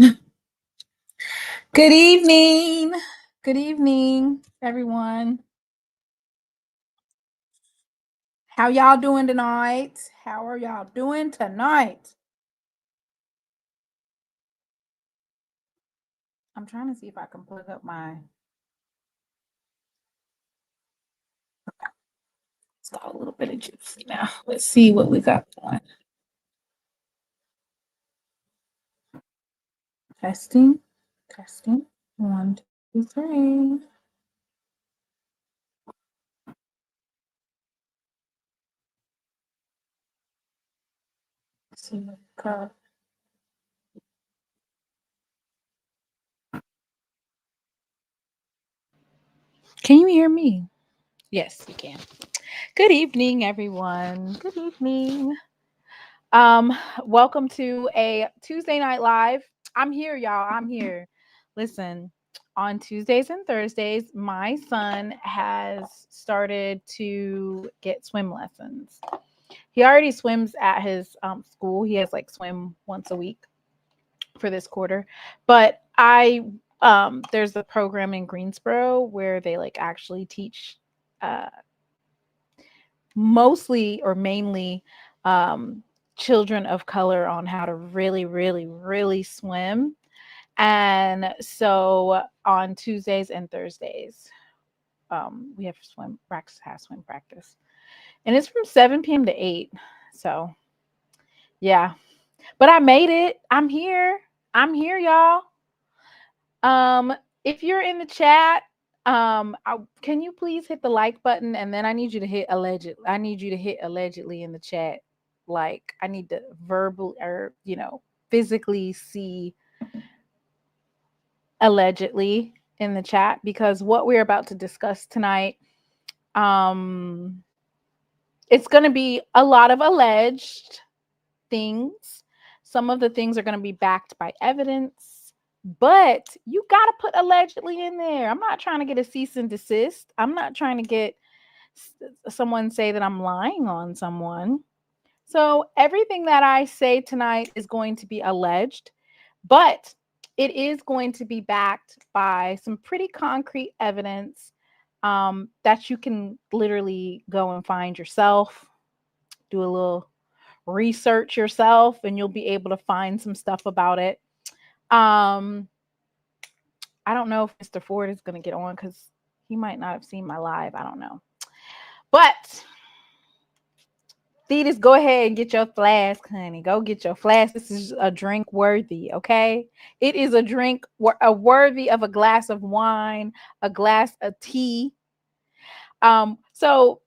Good evening. Good evening, everyone. How y'all doing tonight? How are y'all doing tonight? I'm trying to see if I can plug up my. It's got a little bit of juicy now. Let's see what we got going. Testing, testing. 1, 2, 3. Let's see what we got. Can you hear me? Yes, you can. Good evening, everyone. Good evening. Um, Welcome to a Tuesday Night Live. I'm here, y'all. I'm here. Listen, on Tuesdays and Thursdays, my son has started to get swim lessons. He already swims at his school. He has like swim once a week for this quarter. But there's a program in Greensboro where they like actually teach uh mostly or mainly children of color on how to really, really, really swim. And so on Tuesdays and Thursdays, we have swim practice, and it's from 7 p.m. to 8. So yeah, but I made it. I'm here. I'm here, y'all. Um, if you're in the chat, can you please hit the like button, and then I need you to hit allegedly in the chat. Like I need to verbal or physically see allegedly in the chat, because what we're about to discuss tonight, um, it's going to be a lot of alleged things. Some of the things are going to be backed by evidence, but you got to put allegedly in there. I'm not trying to get a cease and desist. I'm not trying to get someone say that I'm lying on someone. So everything that I say tonight is going to be alleged, but it is going to be backed by some pretty concrete evidence that you can literally go and find yourself, do a little research yourself, and you'll be able to find some stuff about it. I don't know if Mr. Ford is going to get on because he might not have seen my live. I don't know. But Thetis, go ahead and get your flask, honey. Go get your flask. This is a drink worthy, okay? It is a drink worthy of a glass of wine, a glass of tea. So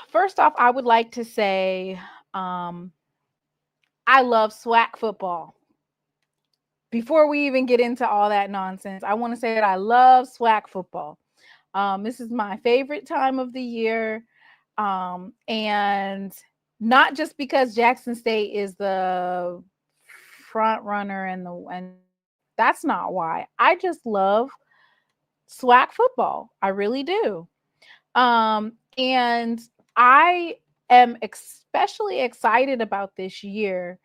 first off, I would like to say I love SWAC football. Before we even get into all that nonsense, I want to say that I love SWAC football. This is my favorite time of the year. And not just because Jackson State is the front runner and that's not why. I just love SWAC football. I really do. And I am especially excited about this year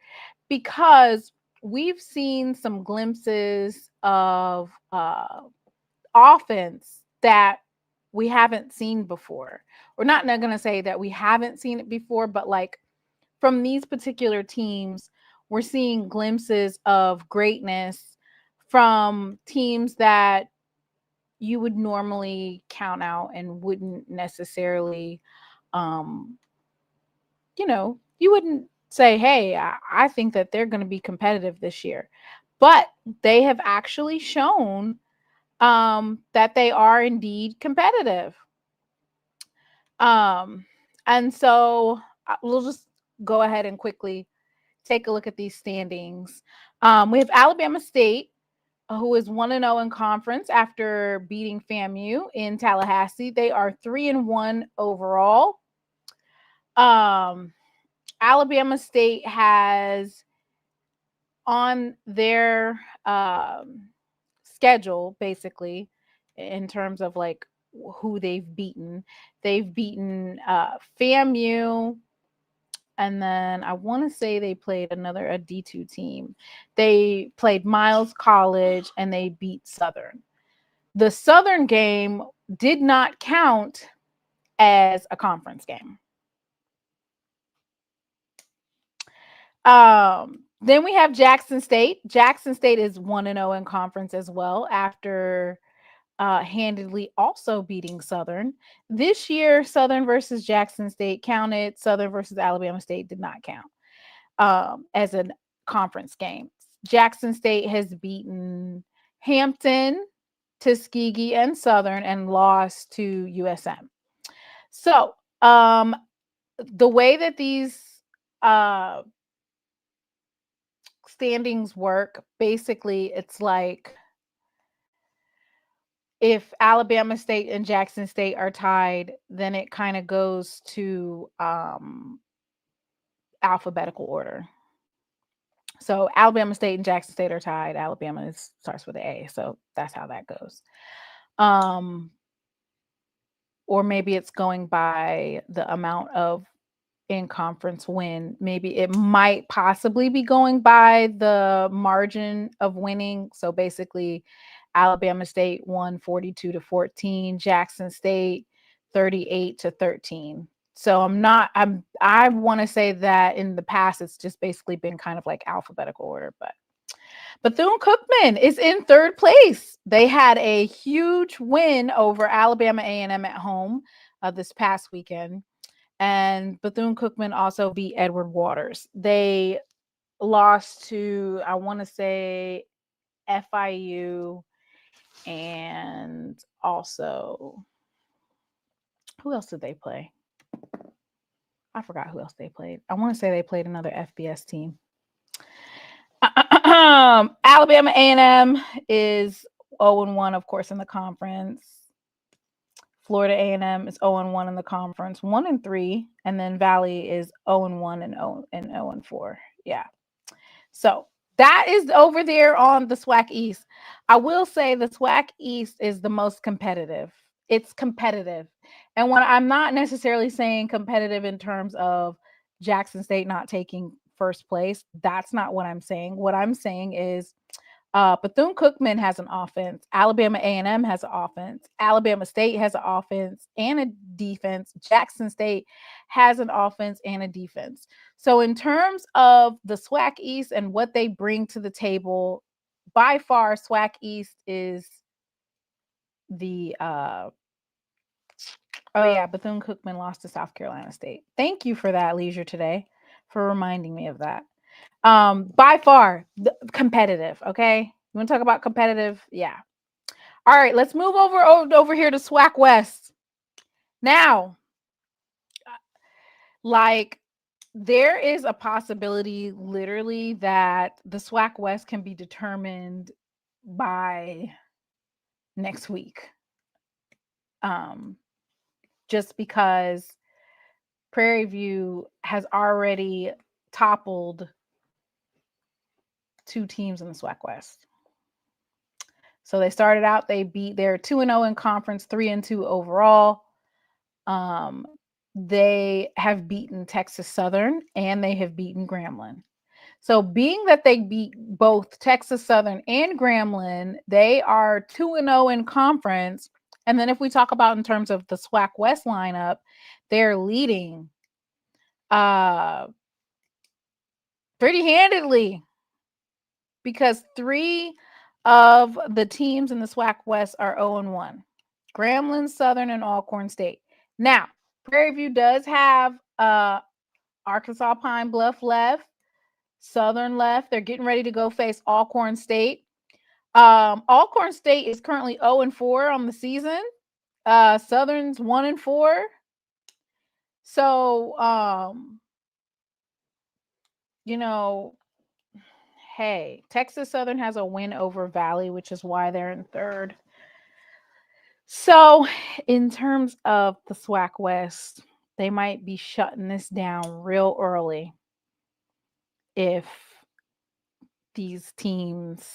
because we've seen some glimpses of offense that we haven't seen before. We're not going to say that we haven't seen it before, but like from these particular teams, we're seeing glimpses of greatness from teams that you would normally count out and wouldn't necessarily, um, you wouldn't say, hey, I think that they're going to be competitive this year. But they have actually shown that they are indeed competitive. And so we'll just go ahead and quickly take a look at these standings. We have Alabama State, who is 1-0 in conference after beating FAMU in Tallahassee. They are 3-1 overall. Alabama State has on their schedule, basically, in terms of like who they've beaten. They've beaten FAMU, And then I want to say they played a D2 team. They played Miles College and they beat Southern. The Southern game did not count as a conference game. Then we have Jackson State. Jackson State is 1-0 in conference as well after handedly also beating Southern. This year, Southern versus Jackson State counted. Southern versus Alabama State did not count as a conference game. Jackson State has beaten Hampton, Tuskegee, and Southern and lost to USM. So the way that these standings work, basically it's like if Alabama State and Jackson State are tied, then it kind of goes to alphabetical order. So Alabama State and Jackson State are tied. Alabama starts with an A, so that's how that goes. Or maybe it's going by the amount of in-conference win. Maybe it might possibly be going by the margin of winning. So basically, Alabama State won 42-14, Jackson State 38-13. So I want to say that in the past, it's just basically been kind of like alphabetical order, but Bethune-Cookman is in third place. They had a huge win over Alabama A&M at home this past weekend. And Bethune-Cookman also beat Edward Waters. They lost to, I want to say, FIU and also, who else did they play? I forgot who else they played. I want to say they played another FBS team. Alabama A&M is 0-1, of course, in the conference. Florida A&M is 0-1 in the conference, 1-3, and then Valley is 0-1 and 0-4. Yeah. So that is over there on the SWAC East. I will say the SWAC East is the most competitive. It's competitive. And when I'm not necessarily saying competitive in terms of Jackson State not taking first place, that's not what I'm saying. What I'm saying is Bethune-Cookman has an offense. Alabama A&M has an offense. Alabama State has an offense and a defense. Jackson State has an offense and a defense. So in terms of the SWAC East and what they bring to the table, by far SWAC East is the Bethune-Cookman lost to South Carolina State. Thank you for that, Leisure Today, for reminding me of that. By far competitive. Okay, you want to talk about competitive? Yeah. All right, let's move over here to SWAC West. Now, like, there is a possibility literally that the SWAC West can be determined by next week. Just because Prairie View has already toppled 2 teams in the SWAC West. So they started out, they're 2-0 in conference, 3-2 overall. They have beaten Texas Southern and they have beaten Grambling. So being that they beat both Texas Southern and Grambling, they are 2-0 in conference. And then if we talk about in terms of the SWAC West lineup, they're leading pretty handedly, because 3 of the teams in the SWAC West are 0-1. Grambling, Southern, and Alcorn State. Now, Prairie View does have Arkansas Pine Bluff left, Southern left. They're getting ready to go face Alcorn State. Alcorn State is currently 0-4 on the season. Southern's 1-4. So, hey, Texas Southern has a win over Valley, which is why they're in third. So in terms of the SWAC West, they might be shutting this down real early if these teams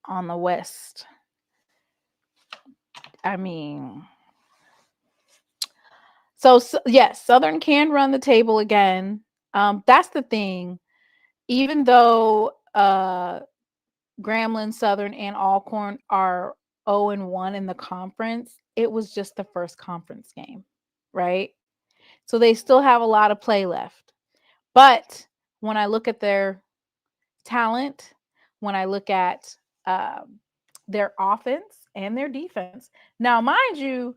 on the West, yes, Southern can run the table again. That's the thing. Even though Grambling, Southern, and Alcorn are 0-1 in the conference, it was just the first conference game, right? So they still have a lot of play left. But when I look at their talent, when I look at their offense and their defense, now mind you,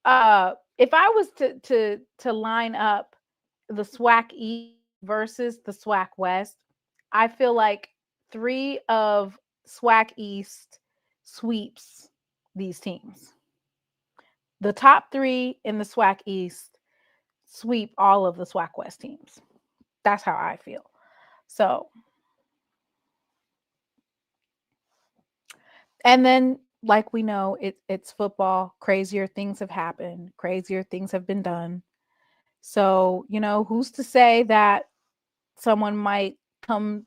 if I was to line up the SWAC East versus the SWAC West, I feel like 3 of SWAC East sweeps these teams. The top 3 in the SWAC East sweep all of the SWAC West teams. That's how I feel. So, and then like we know, it's football. Crazier things have happened. Crazier things have been done. So, who's to say that someone might come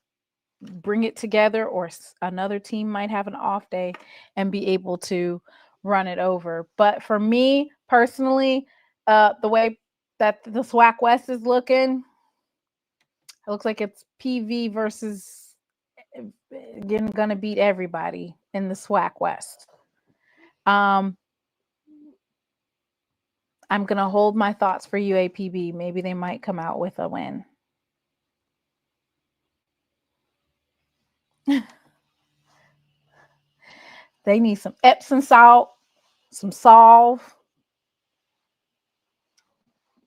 bring it together, or another team might have an off day and be able to run it over. But for me personally, the way that the SWAC West is looking, it looks like it's PV versus gonna beat everybody in the SWAC West. I'm gonna hold my thoughts for UAPB. Maybe they might come out with a win. They need some Epsom salt, some Solve.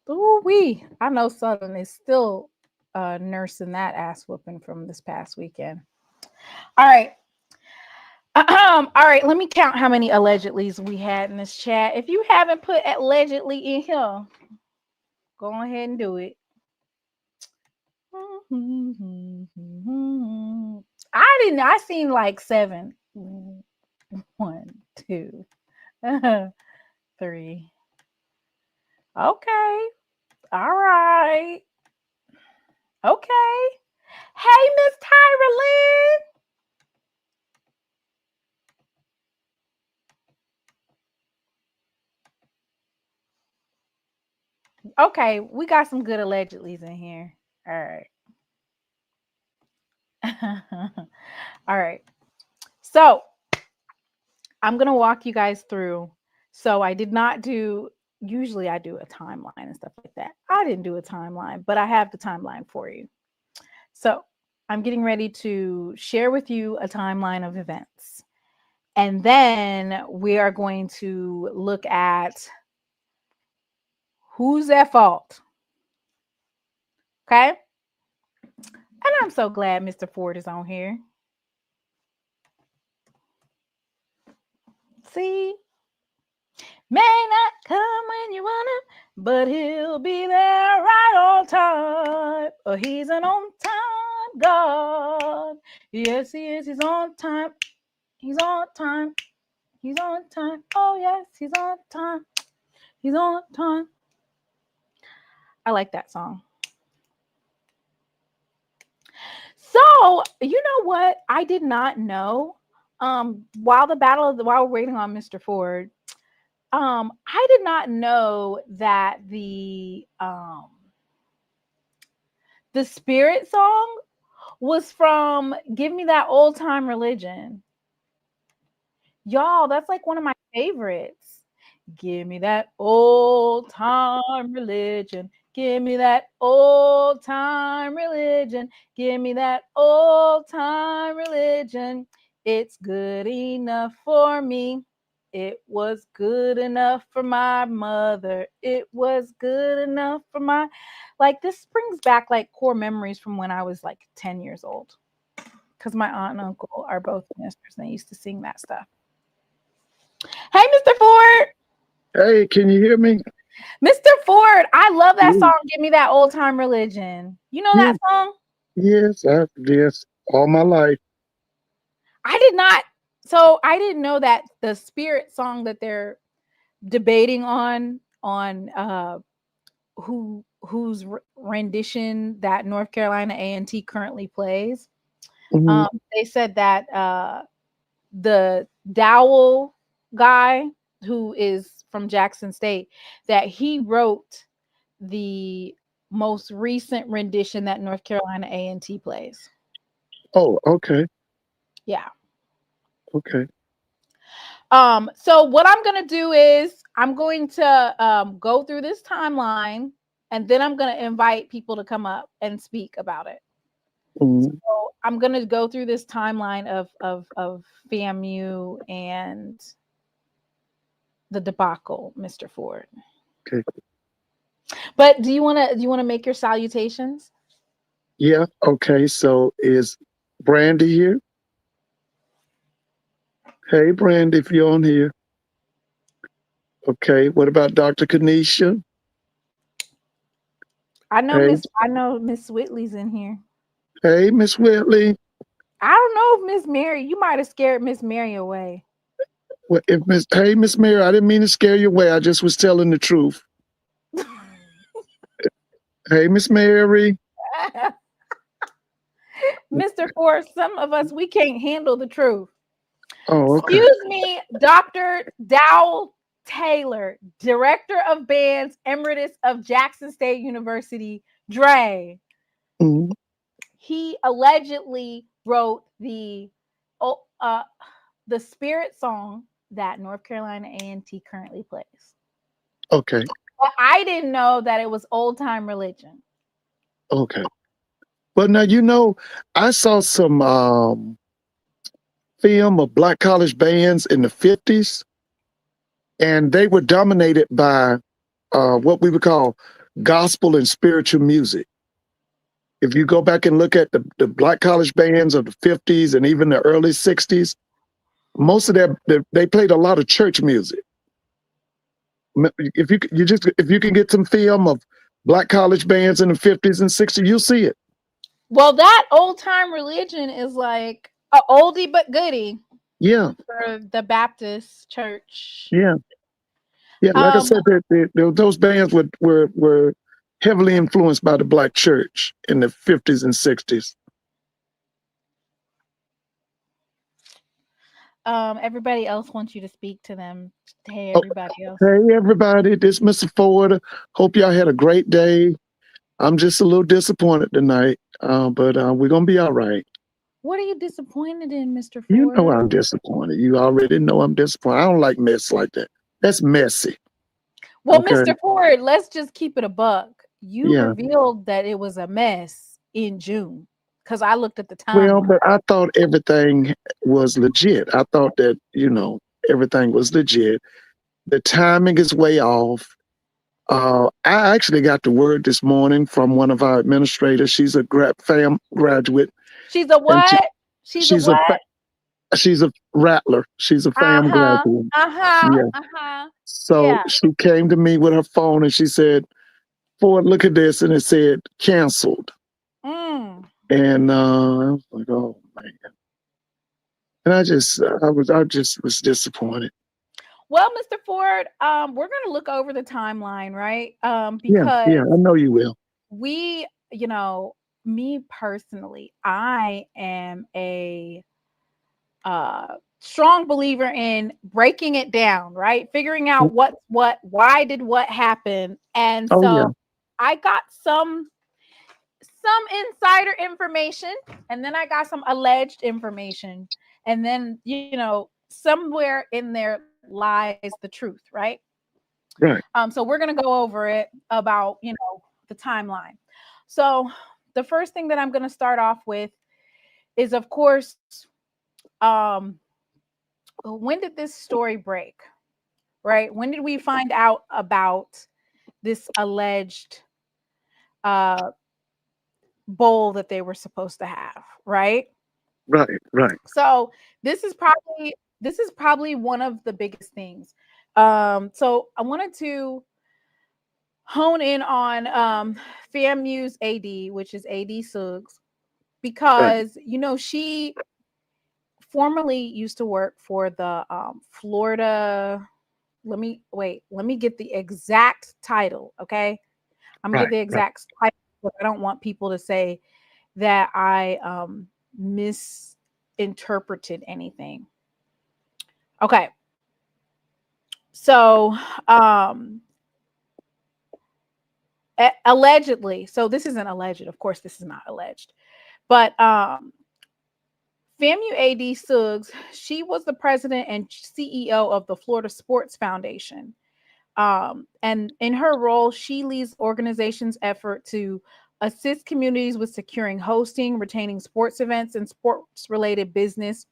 Ooh-wee. I know Southern is still nursing that ass whooping from this past weekend. All right. All right, let me count how many allegedlys we had in this chat. If you haven't put allegedly in here, go ahead and do it. I seen like 7. 1, 2, 3. Okay. All right. Okay. Hey, Miss Tyra Lynn. Okay, we got some good allegedlys in here. All right. All right. So I'm going to walk you guys through. So I did not do, usually I do a timeline and stuff like that. I didn't do a timeline, but I have the timeline for you. So I'm getting ready to share with you a timeline of events. And then we are going to look at who's at fault. Okay. And I'm so glad Mr. Ford is on here. See, may not come when you want him, but he'll be there right on time. Oh, he's an on-time God. Yes, he is. He's on time. He's on time. He's on time. Oh, yes, he's on time. He's on time. I like that song. So, you know what? I did not know. While we're waiting on Mr. Ford, I did not know that the Spirit song was from Give Me That Old Time Religion. Y'all, that's like one of my favorites. Give me that old time religion. Give me that old time religion. Give me that old time religion. It's good enough for me. It was good enough for my mother. It was good enough for my, like, this brings back like core memories from when I was like 10 years old. Because my aunt and uncle are both ministers and they used to sing that stuff. Hey, Mr. Ford. Hey, can you hear me? Mr. Ford, I love that song, Give Me That Old Time Religion. You know that song? Yes, yes, all my life. I didn't know that the Spirit song that they're debating on whose rendition that North Carolina A&T currently plays. Mhm. They said that the Dowell guy who is from Jackson State, that he wrote the most recent rendition that North Carolina A&T plays. Oh, okay. Yeah. Okay. So what I'm going to do is I'm going to go through this timeline, and then I'm going to invite people to come up and speak about it. Mm-hmm. So I'm going to go through this timeline of FAMU and the debacle, Mr. Ford. Okay. But do you want to make your salutations? Yeah. Okay. So is Brandy here? Hey, Brandy, if you're on here. Okay. What about Dr. Kanisha? I Hey. know Miss Whitley's in here. Hey, Miss Whitley. I don't know if Miss Mary, you might have scared Miss Mary away. Well, hey, Miss Mary, I didn't mean to scare you away. I just was telling the truth. Hey, Miss Mary. Mr. Ford, some of us, we can't handle the truth. Oh, okay. Excuse me, Dr. Dowell Taylor, Director of Bands, Emeritus of Jackson State University, Dre. Mm-hmm. He allegedly wrote the Spirit song that North Carolina A&T currently plays. Okay. But I didn't know that it was old time religion. Okay. Well, now, I saw some film of black college bands in the 50s, and they were dominated by what we would call gospel and spiritual music. If you go back and look at the black college bands of the 50s and even the early 60s, most of them, they played a lot of church music. If you can get some film of black college bands in the 50s and 60s, you'll see it. Well, that old time religion is like a oldie but goodie. Yeah. For the Baptist church. Yeah. Yeah. Like I said, those bands were heavily influenced by the black church in the 50s and 60s. Everybody else wants you to speak to them. Hey, everybody else. Hey, everybody. This is Mr. Ford. Hope y'all had a great day. I'm just a little disappointed tonight, but we're going to be all right. What are you disappointed in, Mr. Ford? You know I'm disappointed. You already know I'm disappointed. I don't like mess like that. That's messy. Well, Okay. Mr. Ford, let's just keep it a buck. You Yeah. revealed that it was a mess in June because I looked at the time. Well, but I thought everything was legit. I thought that, everything was legit. The timing is way off. I actually got the word this morning from one of our administrators. She's a FAM graduate. She's a what? She's a Rattler. She's a FAM graduate. Yeah. So she came to me with her phone and she said, Ford, look at this. And it said canceled. And I was like, oh man. And I just was disappointed. Well, Mr. Ford, we're going to look over the timeline, right? Because yeah, I know you will. We, me personally, I am a strong believer in breaking it down, right? Figuring out why did what happen. And so I got some insider information, and then I got some alleged information, and then somewhere in there lies the truth, right? Right. So we're going to go over it about the timeline. So the first thing that I'm going to start off with is, of course, when did this story break? Right? When did we find out about this alleged bowl that they were supposed to have? Right. So this is probably one of the biggest things. So I wanted to hone in on FAMU's AD, which is AD Suggs, because she formerly used to work for the Florida. Let me get the exact title. Okay. I'm gonna get the exact title, but I don't want people to say that I misinterpreted anything. Okay. So allegedly. So this isn't alleged. Of course, this is not alleged. But FAMU AD Suggs, she was the president and CEO of the Florida Sports Foundation. And in her role, she leads organization's effort to assist communities with securing hosting, retaining sports events, and sports related business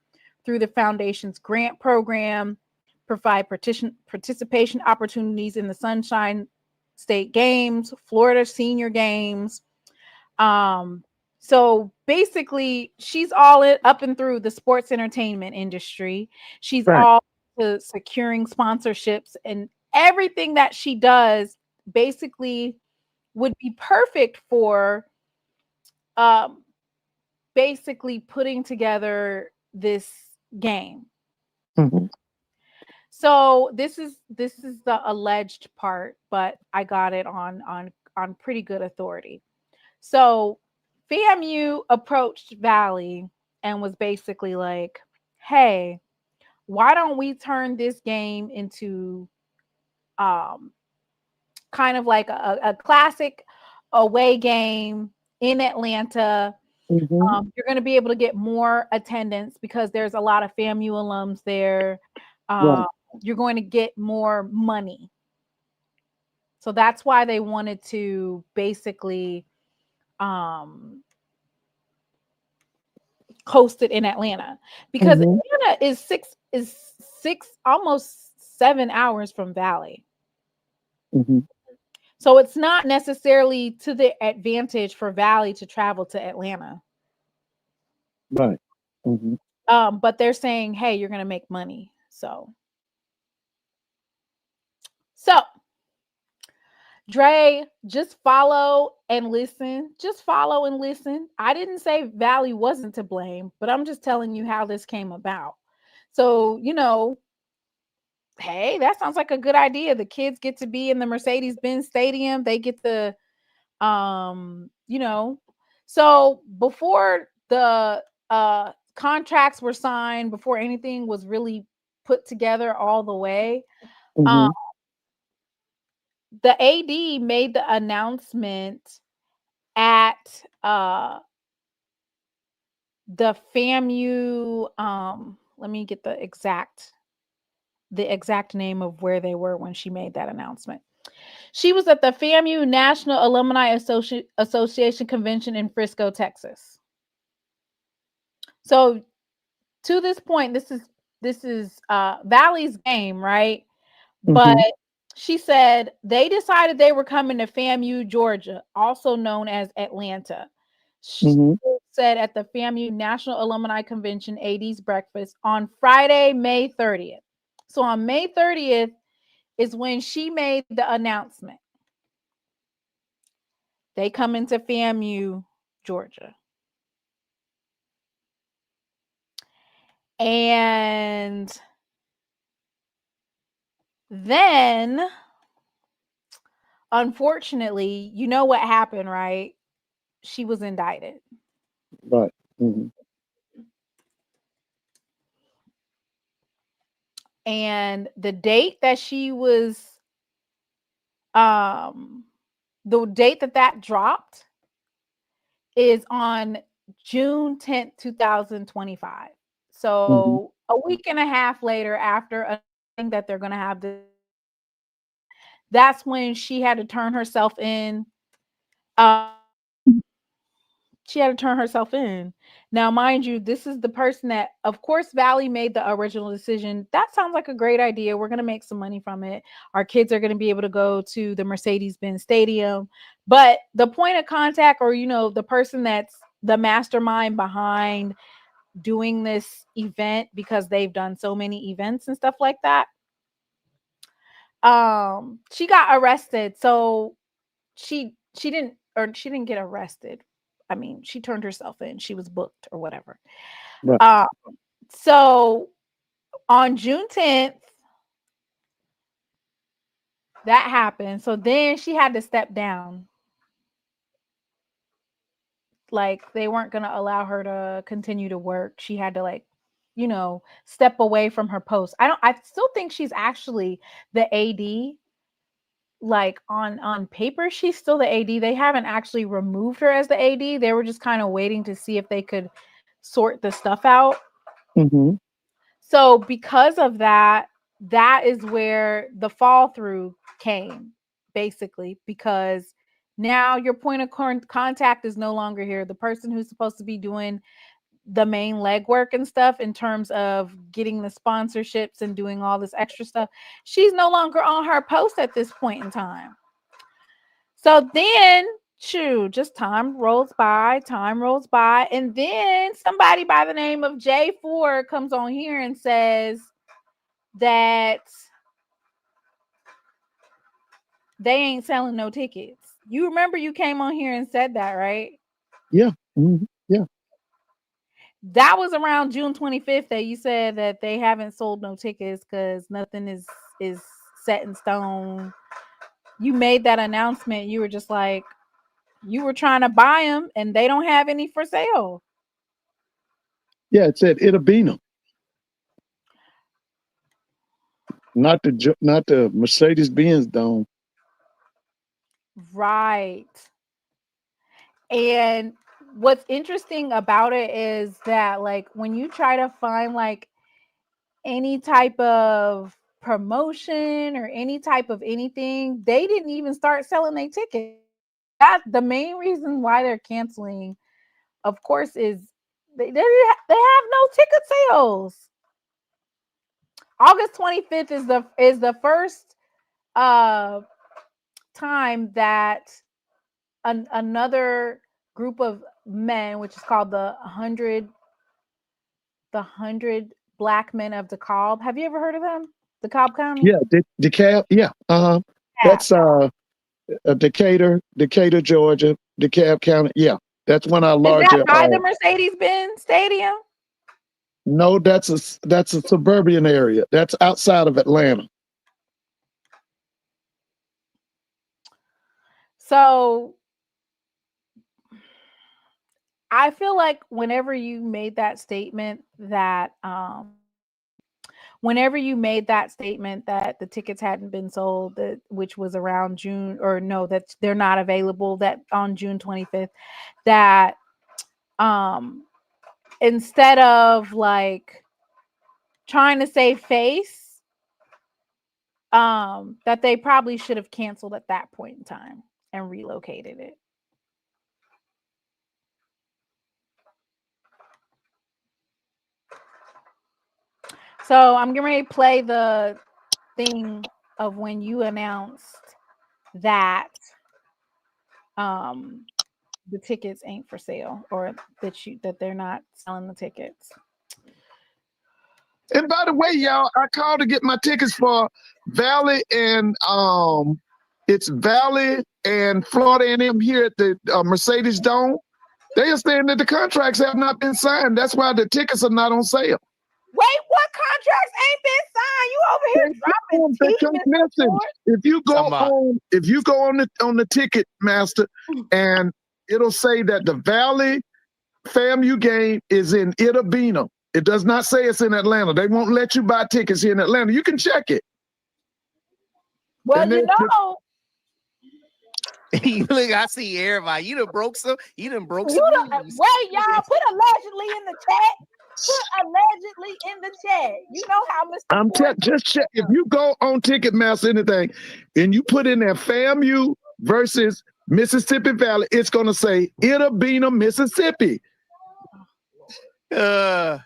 through the foundation's grant program, provide participation opportunities in the Sunshine State Games, Florida Senior Games. So basically, she's all up and through the sports entertainment industry. She's Right. all to securing sponsorships, and everything that she does basically would be perfect for um, basically putting together this game. Mm-hmm. So this is the alleged part, but I got it on pretty good authority. So FAMU approached Valley and was basically like, "Hey, why don't we turn this game into um kind of like a classic away game in Atlanta? Mm-hmm. You're going to be able to get more attendance because there's a lot of FAMU alums there. Right. Uh, you're going to get more money." So that's why they wanted to basically um, host it in Atlanta, because Mm-hmm. Atlanta is six almost 7 hours from Valley. Mm-hmm. So it's not necessarily to the advantage for Valley to travel to Atlanta. Right. Mm-hmm. But they're saying, hey, you're gonna make money. So Dre, just follow and listen. Just follow and listen. I didn't say Valley wasn't to blame, but I'm just telling you how this came about. So, hey, that sounds like a good idea. The kids get to be in the Mercedes-Benz Stadium. They get to, um, you know, so before the contracts were signed, before anything was really put together all the way, um, Mm-hmm. the AD made the announcement at the FAMU. Let me get the exact name of where they were when she made that announcement. She was at the FAMU National Alumni Association Convention in Frisco, Texas. So to this point, this is Valley's game, right? But Mm-hmm. she said they decided they were coming to FAMU, Georgia, also known as Atlanta. She Mm-hmm. said at the FAMU National Alumni Convention AD's breakfast on Friday, May 30th. So on May 30th is when she made the announcement. They come into FAMU, Georgia. And then, unfortunately, you know what happened, right? She was indicted. Right. Mm-hmm. And the date that she was, um, the date that dropped is on June 10th, 2025. Mm-hmm. So a week and a half later, after announcing that they're going to have this, that's when she had to turn herself in. Um, she had to turn herself in. Now, mind you, this is the person that, of course, Valley made the original decision. That sounds like a great idea. We're going to make some money from it. Our kids are going to be able to go to the Mercedes-Benz Stadium. But the point of contact, or, the person that's the mastermind behind doing this event, because they've done so many events and stuff like that, she got arrested. So she didn't get arrested. I mean, she turned herself in. She was booked or whatever. Right. Uh, so on June 10th, that happened. So then she had to step down. Like, they weren't going to allow her to continue to work. She had to, like, step away from her post. I still think she's actually the AD. like on paper, she's still the AD. They haven't actually removed her as the AD. They were just kind of waiting to see if they could sort the stuff out. Mm-hmm. So because of that, that is where the fall through came, basically, because now your point of contact is no longer here. The person who's supposed to be doing the main legwork and stuff in terms of getting the sponsorships and doing all this extra stuff, she's no longer on her post at this point in time. So then, just time rolls by, and then somebody by the name of Jay Ford comes on here and says that they ain't selling no tickets. You remember you came on here and said that, right? Yeah. Mm-hmm. Yeah. That was around June 25th that you said that they haven't sold no tickets because nothing is set in stone. You made that announcement. You were just like, you were trying to buy them and they don't have any for sale. Yeah, it said Itabena. Not the Mercedes-Benz Dome. Right. And what's interesting about it is that, like, when you try to find like any type of promotion or any type of anything, they didn't even start selling their tickets. That's the main reason why they're canceling, of course, is they have no ticket sales. August 25th is the first time that another group of men, which is called the 100 Black Men of DeKalb. Have you ever heard of them? DeKalb County? Yeah, DeKalb. Yeah. Uh-huh. Yeah. That's Decatur, Georgia, DeKalb County. Yeah, that's one of our Is larger. that by the Mercedes-Benz Stadium? No, that's a suburban area. That's outside of Atlanta. So I feel like whenever you made that statement that the tickets hadn't been sold, that which was around June, or no, that they're not available, that on June 25th, that instead of like trying to save face, that they probably should have canceled at that point in time and relocated it. So I'm getting ready to play the thing of when you announced that the tickets ain't for sale, or that they're not selling the tickets. And by the way, y'all, I called to get my tickets for Valley and it's Valley and Florida A&M here at the Mercedes Dome. They are saying that the contracts have not been signed. That's why the tickets are not on sale. Wait, what contracts ain't been signed? You over here dropping tea? Listen, if you go on the Ticket Master, and it'll say that the Valley FAMU game is in Itabena. It does not say it's in Atlanta. They won't let you buy tickets here in Atlanta. You can check it. Well, Look, I see everybody. You done broke some. You done broke some news. Wait, y'all, put allegedly in the chat. Put allegedly in the chat. You know how Mr. Just check. If you go on Ticketmaster, anything, and you put in there FAMU versus Mississippi Valley, it's gonna say Itabena, Mississippi. Said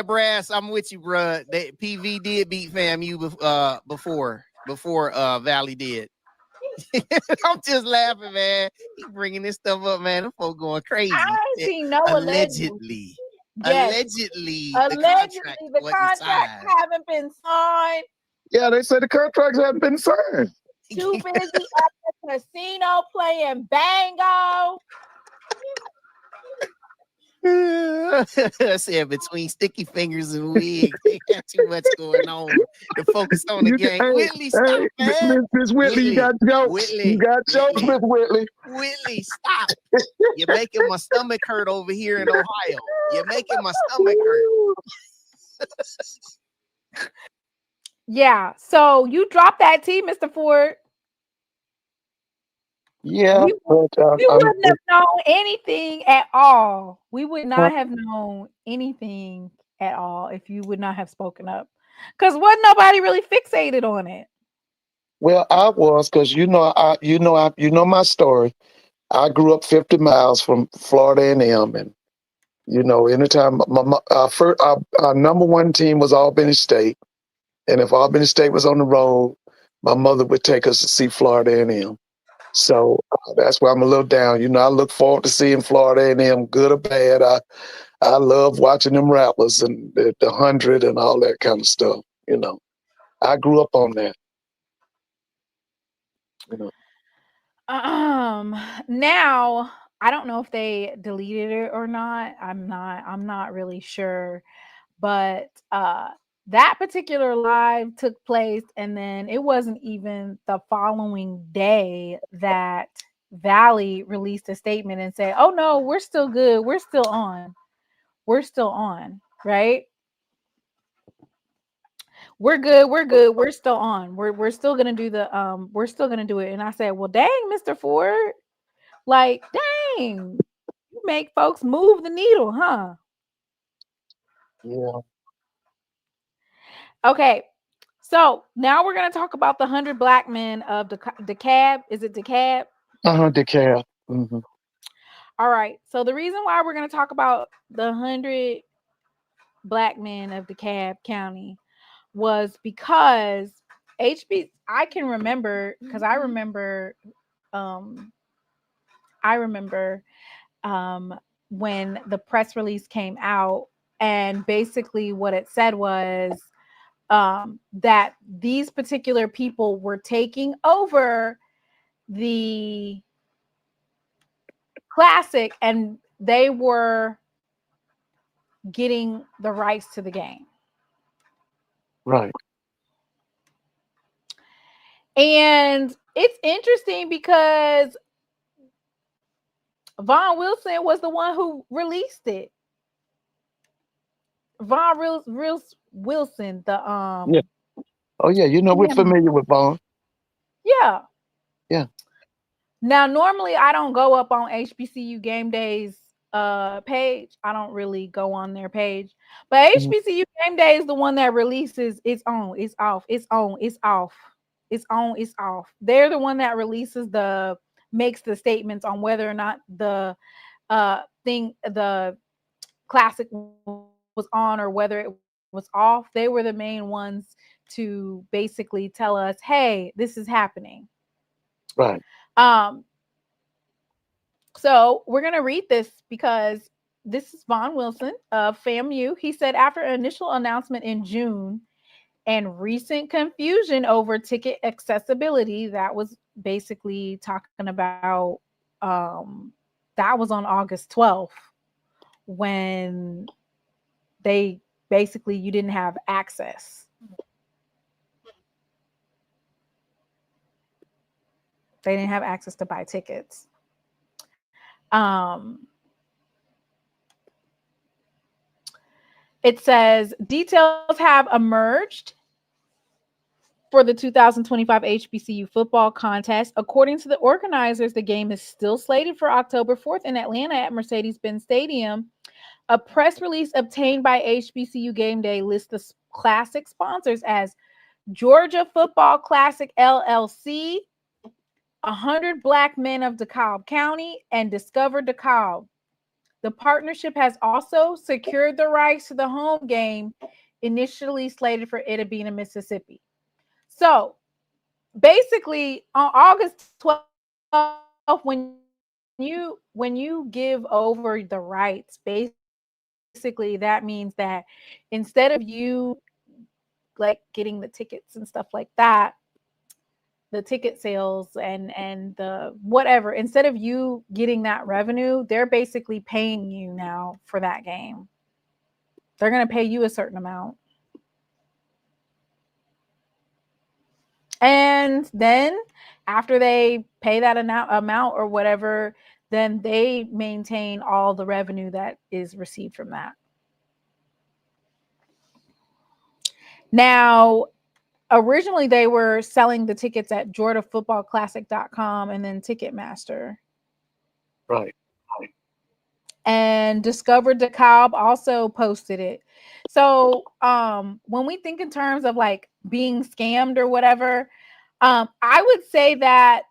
Brass, I'm with you, bro. PV did beat FAMU before Valley did. I'm just laughing, man. He bringing this stuff up, man. Them folks going crazy. I ain't seen no allegedly. Yes. Allegedly, the contracts haven't been signed. Yeah, they said the contracts haven't been signed. Too busy at the casino playing bango. I said between sticky fingers and wigs, they got too much going on to focus on the game. Whitley, stop, man. Miss Whitley, you got jokes. You got jokes, Miss Whitley. Whitley, stop. You're making my stomach hurt over here in Ohio. You're making my stomach hurt. Yeah. So you dropped that T, Mr. Ford. Yeah, We but we wouldn't have known anything at all. We would not have known anything at all if you would not have spoken up. Because wasn't nobody really fixated on it. well, I was because you know my story. I grew up 50 miles from Florida A&M, and anytime our number one team was Albany State, and if Albany State was on the road, my mother would take us to see Florida A&M. So that's why I'm a little down. I look forward to seeing Florida A&M, good or bad. I love watching them Rattlers and the 100 and all that kind of stuff. I grew up on that. You know. Now I don't know if they deleted it or not. I'm not really sure. But that particular live took place, and then it wasn't even the following day that Valley released a statement and said, "Oh no, we're still good. We're still on. We're still on, right? We're good. We're good. We're still on. We're still gonna do the we're still gonna do it." And I said, "Well, dang, Mr. Ford, like, dang, you make folks move the needle, huh?" Yeah. Okay, so now we're gonna talk about the 100 black men of DeKalb. Is it DeKalb? DeKalb. Hmm. All right. So the reason why we're gonna talk about the 100 black men of DeKalb County was because HB. I can remember because um, I remember when the press release came out, and basically what it said was that these particular people were taking over the classic and they were getting the rights to the game. Right. And it's interesting because Von Wilson was the one who released it. Wilson, the Yeah. Oh yeah. We're familiar with Vaughn. yeah. Yeah. Now, normally I don't go up on HBCU Game Days page. I don't really go on their page. But Mhm. HBCU Game Day is the one that releases it's on, it's off, it's on, it's off, it's on, it's off. They're the one that releases makes the statements on whether or not the classic was on or whether it was off. They were the main ones to basically tell us, hey, this is happening. Right. Um, So we're going to read this because this is Von Wilson of FAMU. He said, after an initial announcement in June and recent confusion over ticket accessibility, that was basically talking about, that was on August 12th when they basically, you didn't have access. They didn't have access to buy tickets. Um, it says details have emerged for the 2025 HBCU football contest. According to the organizers, the game is still slated for October 4th in Atlanta at Mercedes-Benz Stadium. A press release obtained by HBCU Game Day lists the classic sponsors as Georgia Football Classic LLC, 100 Black Men of DeKalb County, and Discover DeKalb. The partnership has also secured the rights to the home game, initially slated for Itta Bena, Mississippi. So basically, on August 12th, when you give over the rights, basically that means that instead of you like getting the tickets and stuff like that, the ticket sales and the whatever, instead of you getting that revenue, they're basically paying you now for that game. They're going to pay you a certain amount. And then after they pay that amount or whatever, then they maintain all the revenue that is received from that. Now, originally they were selling the tickets at georgiafootballclassic.com and then Ticketmaster. Right. And Discover DeKalb also posted it. So when we think in terms of like being scammed or whatever, I would say that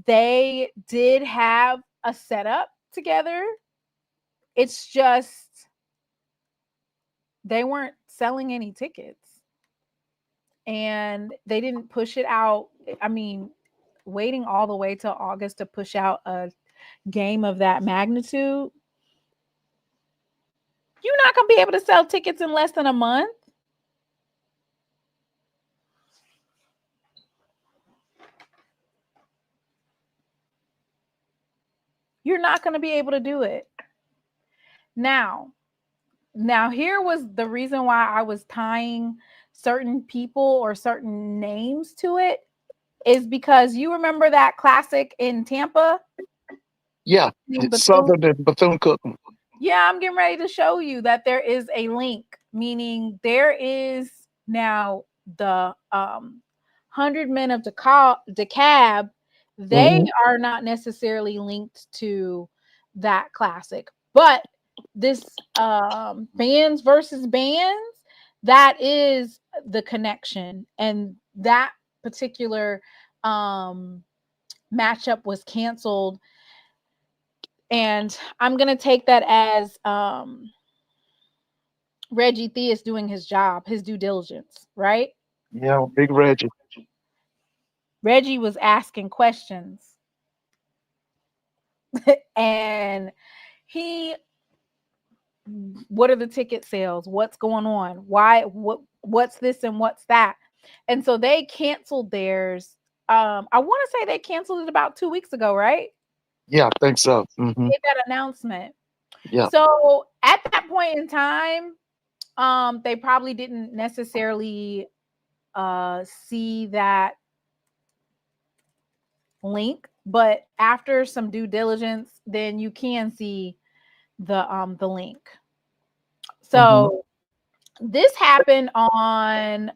they did have a setup together. It's just they weren't selling any tickets. And they didn't push it out. I mean, waiting all the way till August to push out a game of that magnitude, you're not going to be able to sell tickets in less than a month. You're not going to be able to do it. Now, here was the reason why I was tying certain people or certain names to it, is because you remember that classic in Tampa? Yeah, Southern and Bethune-Cookman. Yeah, I'm getting ready to show you that there is a link, meaning there is now the 100 Men of DeKalb. They are not necessarily linked to that classic, but this bands versus bands, that is the connection. And that particular matchup was canceled. And I'm going to take that as Reggie Theus doing his job, his due diligence, right? Yeah, big Reggie. Reggie was asking questions. And what are the ticket sales? What's going on? Why? What's this and what's that? And so they canceled theirs. I want to say they canceled it about 2 weeks ago, right? Yeah, I think so. Made that announcement. Yeah. So at that point in time, they probably didn't necessarily see that link, but after some due diligence, then you can see the link. So this happened on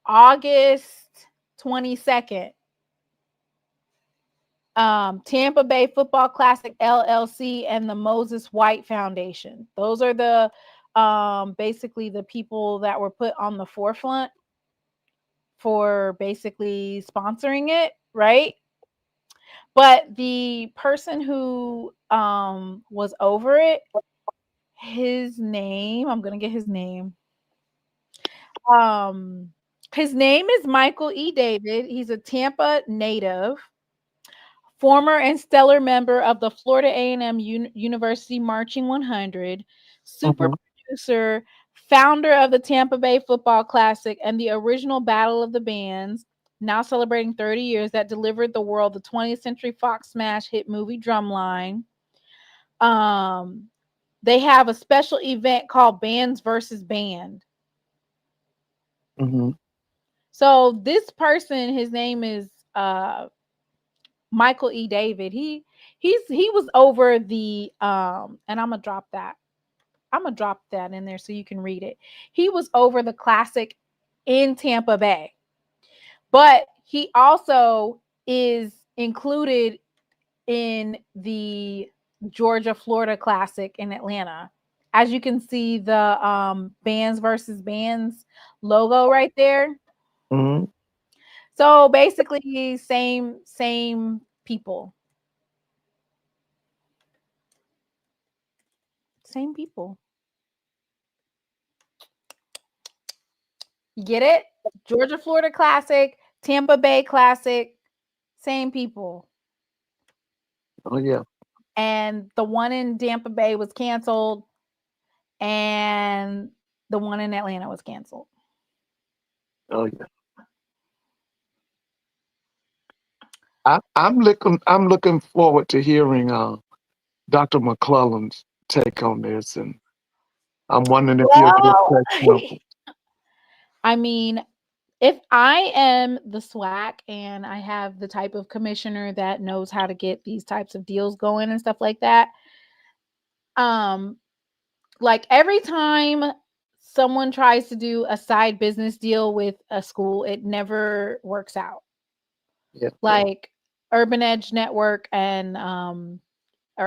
August 22nd. Tampa Bay Football Classic LLC and the Moses White Foundation. Those are the basically the people that were put on the forefront for basically sponsoring it, right? But the person who was over it, his name, I'm gonna get his name. His name is Michael E. David. He's a Tampa native, former and stellar member of the Florida A&M University Marching 100, super producer, founder of the Tampa Bay Football Classic and the original Battle of the Bands, now celebrating 30 years, that delivered the world the 20th Century Fox smash hit movie Drumline. They have a special event called Bands versus Band. So this person, his name is Michael E. David. He was over the and I'm gonna drop that. I'm gonna drop that in there so you can read it. He was over the classic in Tampa Bay, but he also is included in the Georgia Florida Classic in Atlanta. As you can see, the Bands versus Bands logo right there. So basically, same people. Same people. You get it? Georgia Florida Classic, Tampa Bay Classic, same people. Oh yeah. And the one in Tampa Bay was canceled, and the one in Atlanta was canceled. Oh yeah. I'm looking forward to hearing Dr. McClellan's take on this, and I'm wondering if you'll get I mean, if I am the SWAC and I have the type of commissioner that knows how to get these types of deals going and stuff like that, like every time someone tries to do a side business deal with a school, it never works out. Yeah. Like Urban Edge Network and or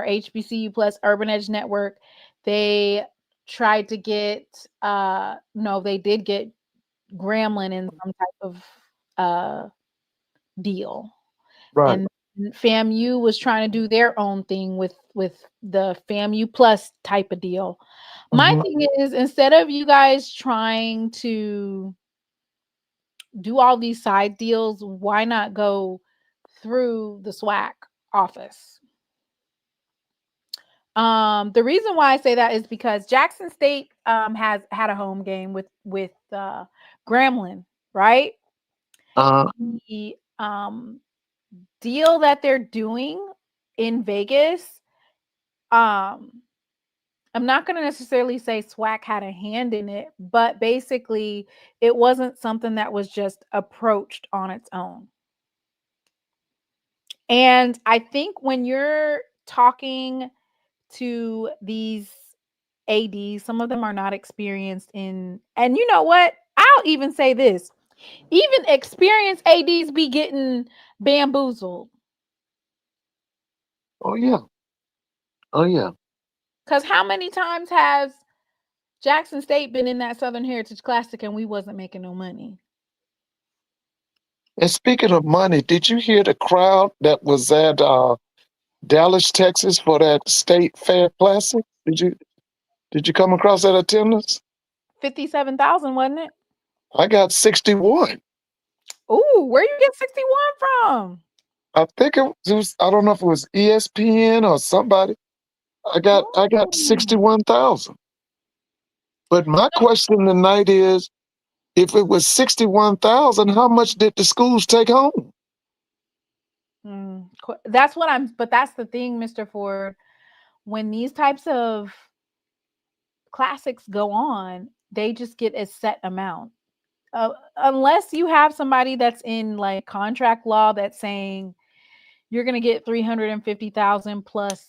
HBCU plus Urban Edge Network, they tried to get no, they did get Grambling in some type of deal. Right. And FAMU was trying to do their own thing with the FAMU plus type of deal. My Mhm. thing is, instead of you guys trying to do all these side deals, why not go through the SWAC office? The reason why I say that is because Jackson State has had a home game with Grambling, right? The deal that they're doing in Vegas, I'm not going to necessarily say SWAC had a hand in it, but basically it wasn't something that was just approached on its own. And I think when you're talking to these ADs, some of them are not experienced in, and you know what? I'll even say this. Even experienced ADs be getting bamboozled. Oh yeah. Oh yeah. Because how many times has Jackson State been in that Southern Heritage Classic and we wasn't making no money? And speaking of money, did you hear the crowd that was at Dallas, Texas for that State Fair Classic? Did you come across that attendance? 57,000, wasn't it? I got 61. Ooh, where you get 61 from? I think it was, I don't know if it was ESPN or somebody. I got 61,000. But my question tonight is, if it was 61,000, how much did the schools take home? That's what but that's the thing, Mr. Ford. When these types of classics go on, they just get a set amount. Unless you have somebody that's in like contract law that's saying you're going to get 350,000 plus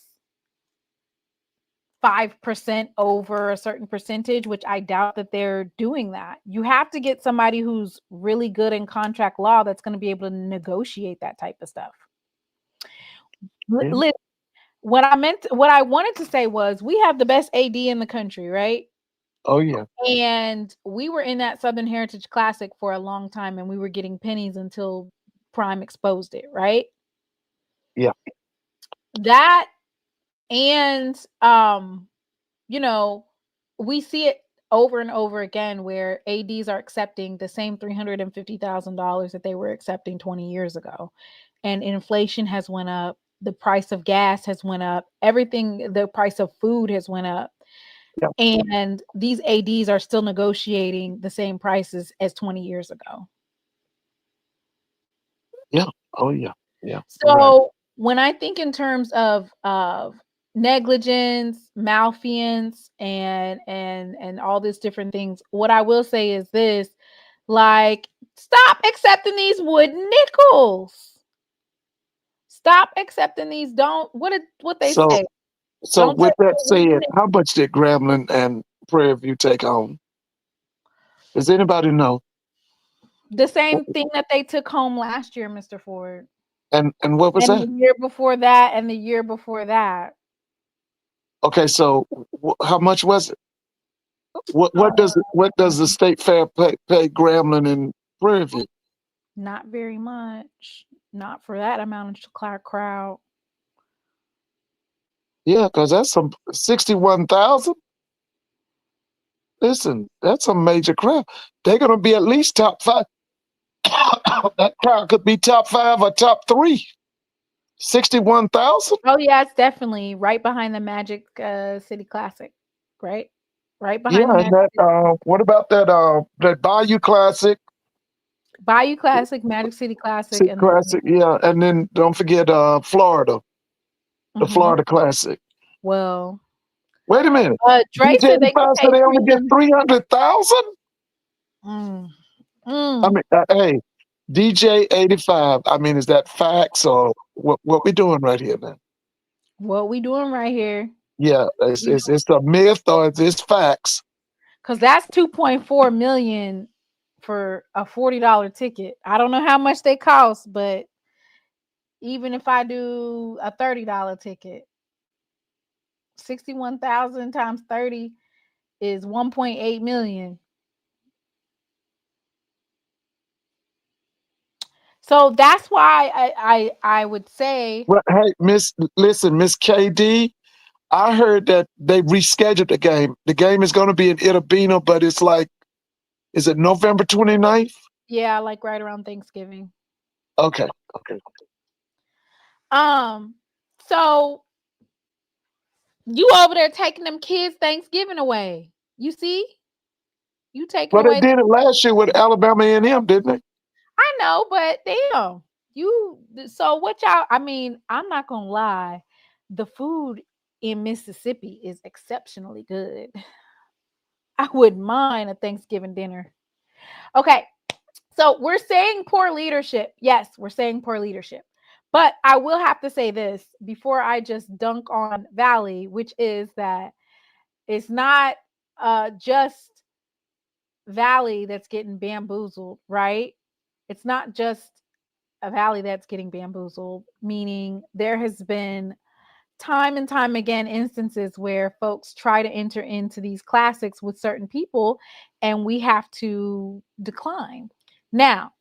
5% over a certain percentage, which I doubt that they're doing that. You have to get somebody who's really good in contract law that's going to be able to negotiate that type of stuff. Yeah. What I wanted to say was we have the best AD in the country, right? Oh yeah. And we were in that Southern Heritage Classic for a long time and we were getting pennies until Prime exposed it, right? Yeah. That and you know, we see it over and over again where ADs are accepting the same $350,000 that they were accepting 20 years ago. And inflation has went up, the price of gas has went up, everything, the price of food has went up. Yeah. And these ADs are still negotiating the same prices as 20 years ago. Yeah. Oh yeah. Yeah. So Right. when I think in terms of negligence, malfeasance, and all these different things, what I will say is this: like, stop accepting these wooden nickels. Stop accepting these. Don't what they So say. so Don't with take that no wooden said, nickel. how much did Grambling and Prairie View take home? Does anybody know? The same thing that they took home last year, Mr. Ford. And what was And that? the year before that, and the year before that. Okay, so how much was it? What does the State Fair pay Grambling and Prairie View? Not very much. Not for that amount of crowd. Yeah, because that's some 61,000. Listen, that's a major crowd. They're gonna be at least top five. That crowd could be top five or top three. 61,000? Oh yeah, it's definitely right behind the Magic City Classic, right? Right Yeah, behind the and Magic that what about that Bayou Classic? Bayou Classic, Magic City Classic, City and then Classic, yeah, and then don't forget Florida, the mhm. Florida Classic. Well, Wait a minute. Dre DJ said they could 85 said pay they only get premium. 300,000? Mm, I mm. mean, hey, DJ 85. I mean, is that facts or what we doing right here, man? What we doing right here? Yeah, it's a myth or is this facts? because that's 2.4 million for a $40 ticket. I don't know how much they cost, but even if I do a $30 ticket, 61,000 times 30 is 1.8 million. So that's why I would say. Well, hey, Miss KD, I heard that they rescheduled the game. The game is going to be in Itabena, but it's like, is it November 29th? Yeah, like right around Thanksgiving. Okay. So you over there taking them kids' Thanksgiving away. You see? You taking Well, they away. did it last year with Alabama A&M, didn't they? I know, but damn. So what y'all, I mean, I'm not gonna lie. The food in Mississippi is exceptionally good. I wouldn't mind a Thanksgiving dinner. Okay. So we're saying poor leadership. Yes, we're saying poor leadership. But I will have to say this before I just dunk on Valley, which is that it's not just Valley that's getting bamboozled, right? It's not just a Valley that's getting bamboozled, meaning there has been time and time again instances where folks try to enter into these classics with certain people and we have to decline. Now,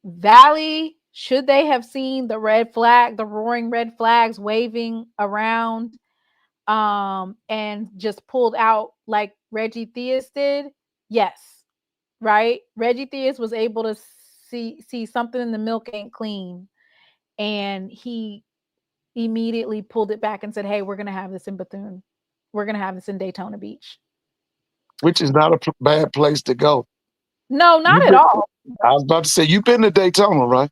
Valley, should they have seen the red flag, the roaring red flags waving around, and just pulled out like Reggie Theus did? Yes, right. Reggie Theus was able to see something in the milk ain't clean, and he immediately pulled it back and said, "Hey, we're gonna have this in Bethune. We're gonna have this in Daytona Beach." Which is not a bad place to go. No, You not at been, all. I was about to say, you've been to Daytona, right?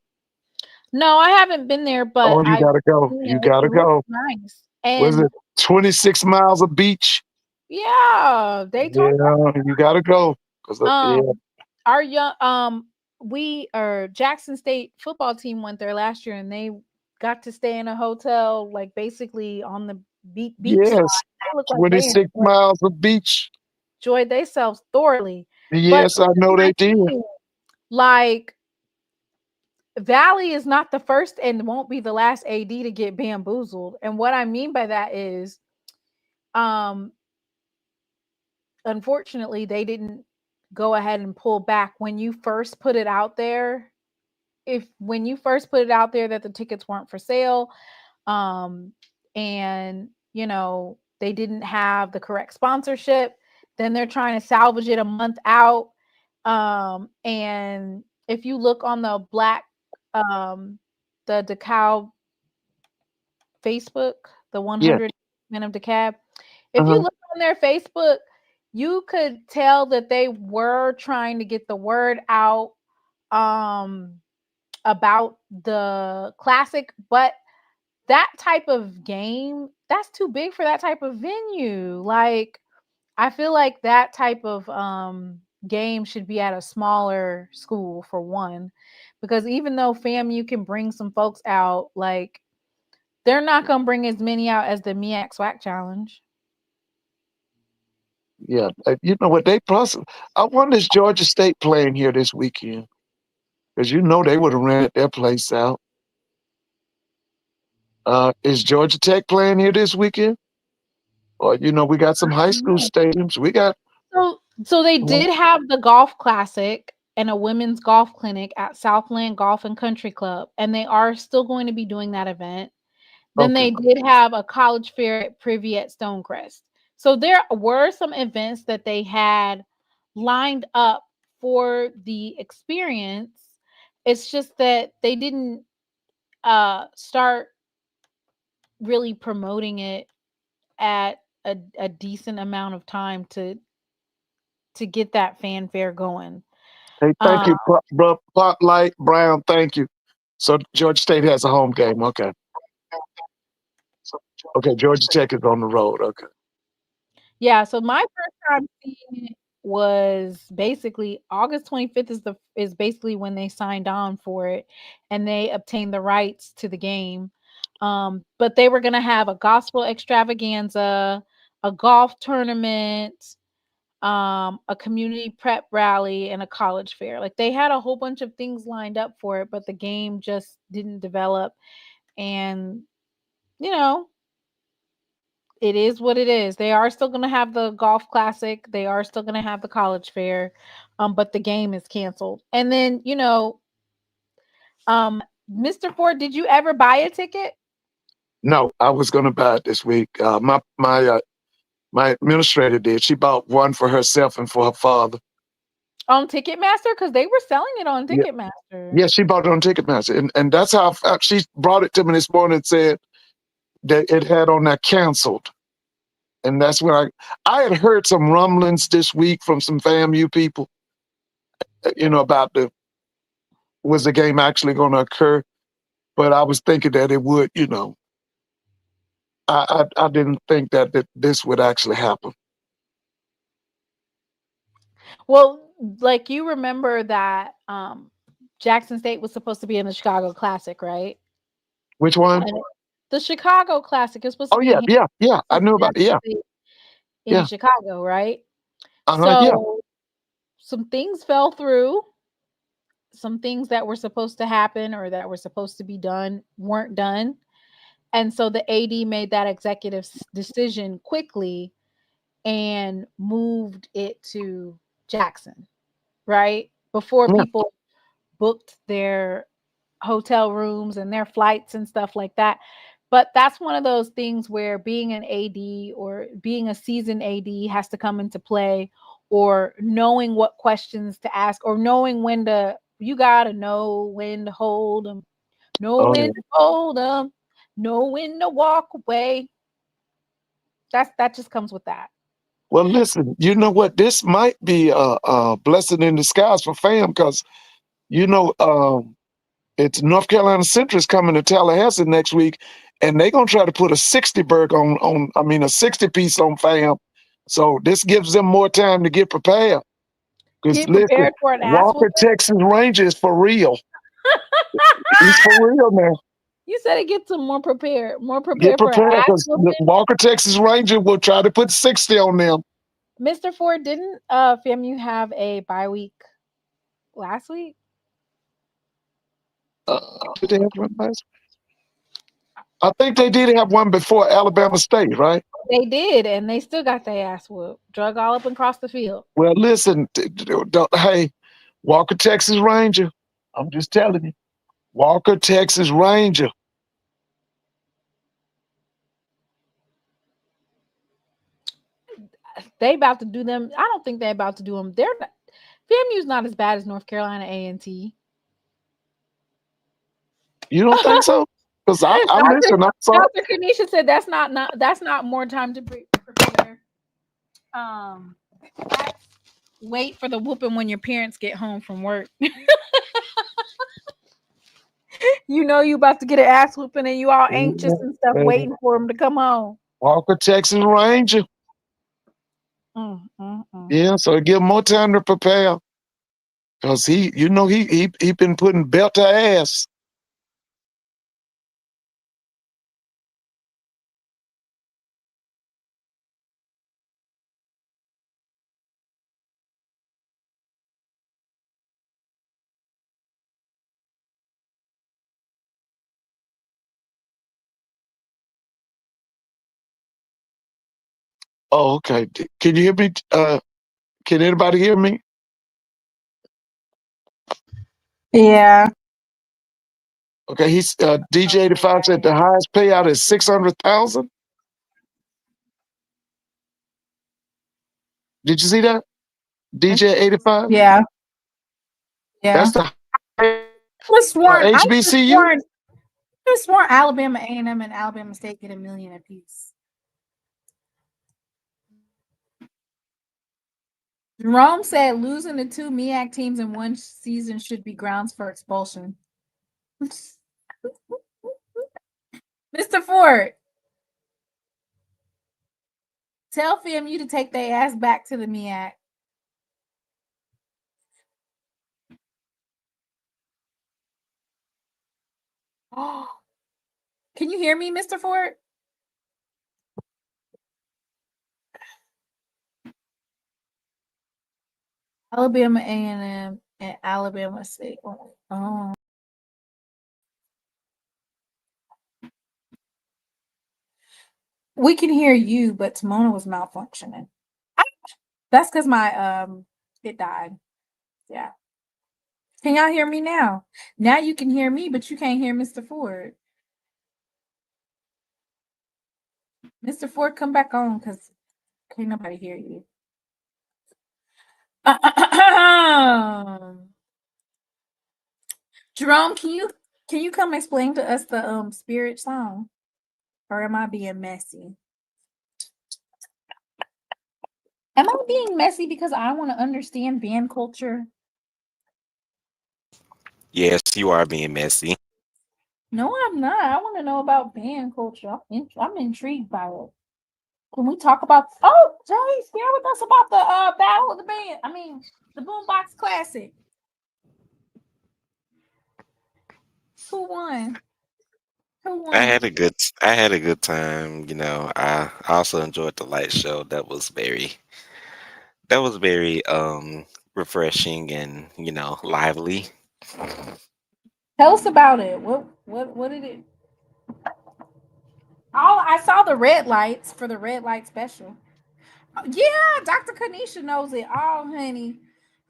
No, I haven't been there, but Oh, you I've gotta go. seen You it. gotta It looks go. nice. Was And it 26 miles of beach? yeah, Daytona. Yeah, you gotta go. Yeah, Um, our young we or Jackson State football team went there last year, and they got to stay in a hotel, like basically on the beach side. yes, They look like they 26 miles of beach. enjoyed themselves thoroughly. But Yes, I know here's they my did. thing, like Valley is not the first and won't be the last AD to get bamboozled. And what I mean by that is, um, unfortunately, they didn't go ahead and pull back when you first put it out there. If when you first put it out there that the tickets weren't for sale, um, and they didn't have the correct sponsorship, then they're trying to salvage it a month out. And if you look on the DeKalb Facebook, the Yeah. 100 Men of DeKalb, if you Uh-huh. look on their Facebook, you could tell that they were trying to get the word out um about the classic, but that type of game, that's too big for that type of venue. Like, I feel like that type of game should be at a smaller school for one, because even though FAMU can bring some folks out, like they're not gonna bring as many out as the MEAC SWAC Challenge. Yeah. You know what? I wonder is Georgia State playing here this weekend? Because they would have rented their place out. Is Georgia Tech playing here this weekend? Or, we got some high school stadiums. We got. So they did have the golf classic and a women's golf clinic at Southland Golf and Country Club, and they are still going to be doing that event. Then Okay. they did have a college fair at Privy at Stonecrest. So there were some events that they had lined up for the experience. It's just that they didn't start really promoting it at a decent amount of time to get that fanfare going. Hey, thank Uh, you, bro. Spotlight Brown, thank you. So Georgia State has a home game. Okay. Okay, Georgia Tech is on the road. Okay. yeah, so my first time seeing it was basically August 25th is basically when they signed on for it and they obtained the rights to the game. But they were gonna have a gospel extravaganza, a golf tournament, a community prep rally, and a college fair. Like they had a whole bunch of things lined up for it, but the game just didn't develop. And you know, it is what it is. They are still going to have the golf classic. They are still going to have the college fair. But the game is canceled. And then, Mr. Ford, did you ever buy a ticket? No, I was going to buy it this week. My administrator did. She bought one for herself and for her father. On Ticketmaster? Because they were selling it on Yeah. Ticketmaster. Yeah, she bought it on Ticketmaster. And that's how she brought it to me this morning and said that it had on there canceled. And that's when I had heard some rumblings this week from some FAMU people, about was the game actually going to occur? But I was thinking that it would, I didn't think that this would actually happen. Well, like you remember that Jackson State was supposed to be in the Chicago Classic, right? Which one? The Chicago Classic is supposed to Oh, be yeah. I knew about it. in Chicago, right? Yeah. So some things fell through. Some things that were supposed to happen or that were supposed to be done weren't done. And so the AD made that executive decision quickly and moved it to Jackson, right? Before people booked their hotel rooms and their flights and stuff like that. But that's one of those things where being an AD or being a seasoned AD has to come into play, or knowing what questions to ask, or knowing you got to know when to hold them, know when to hold them, know when to walk away. That just comes with that. Well, listen, you know what? This might be a blessing in disguise for FAM because, it's North Carolina Central's coming to Tallahassee next week, and they're going to try to put a 60-burg a 60-piece on FAM. So this gives them more time to get prepared. Get prepared for an ass Walker, Texas Ranger is for real. He's for real now. You said it gets them more prepared Get for an prepared ass because whooping. Walker, Texas Ranger will try to put 60 on them. Mr. Ford, didn't FAMU have a bye week last week? Did they have one last week? I think they did have one before Alabama State, right? They did, and they still got their ass whooped. Drug all up and across the field. Well, listen, hey, Walker, Texas Ranger. I'm just telling you. Walker, Texas Ranger. They about to do them. I don't think they're about to do them. FAMU's not as bad as North Carolina A&T. You don't think so? Because I listen. I saw. Dr. Kanisha said that's not more time to prepare. Wait for the whooping when your parents get home from work. You know you about to get an ass whooping and you all anxious and stuff, waiting for them to come home. Walker, Texas Ranger. Yeah, so give him more time to prepare. Because he been putting belt to ass. Oh, okay. Can you hear me? Can anybody hear me? Yeah. Okay, he's DJ 85 said the highest payout is 600,000. Did you see that? DJ 85? Yeah. Yeah. That's the HBCU. I just sworn Alabama A&M and Alabama State get $1 million apiece. Jerome said losing the 2 MEAC teams in one season should be grounds for expulsion. Mr. Ford, tell FAMU to take their ass back to the MEAC. Oh, can you hear me, Mr. Ford? Alabama A&M and Alabama State. Oh. We can hear you, but Timona was malfunctioning. That's because my it died. Yeah. Can y'all hear me now? Now you can hear me, but you can't hear Mr. Ford. Mr. Ford, come back on because can't nobody hear you. Jerome, can you come explain to us the spirit song? Or am I being messy? Am I being messy because I want to understand band culture? Yes, you are being messy. No, I'm not. I want to know about band culture. I'm intrigued by it. Can we talk about? Oh, Jay, share with us about the battle of the band. I mean, the Boombox Classic. Who won? Who won? I had a good time. You know, I also enjoyed the light show. That was very refreshing and, you know, lively. Tell us about it. What did it? Oh, I saw the red lights for the red light special. Yeah, Dr. Kanisha knows it all, honey.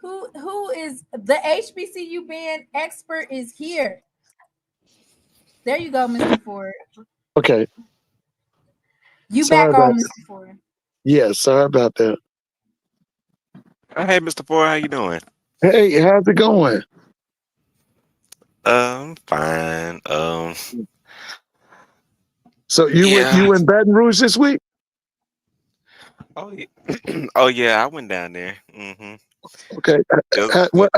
Who is the HBCU band expert is here. There you go, Mr. Ford. Okay. You Sorry back about on, that. Mr. Ford. Yeah, sorry about that. Hey, Mr. Ford, how you doing? Hey, how's it going? Fine. So Yeah. you in Baton Rouge this week? Oh yeah. Oh yeah, I went down there. Okay. Just, What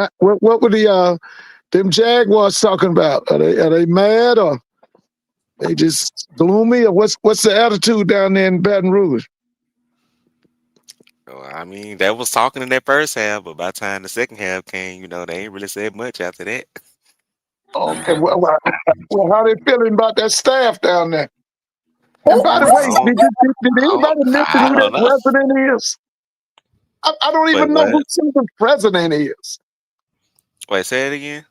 were the them Jaguars talking about? Are they mad or they just gloomy or what's the attitude down there in Baton Rouge? I mean, that was talking in that first half, but by the time the second half came, you know, they ain't really said much after that. Okay, well, how they feeling about that staff down there? And by the way, I don't, did anybody mention I who don't that know. president is? I don't Wait, even know who what? Southern's president is. Wait, say it again.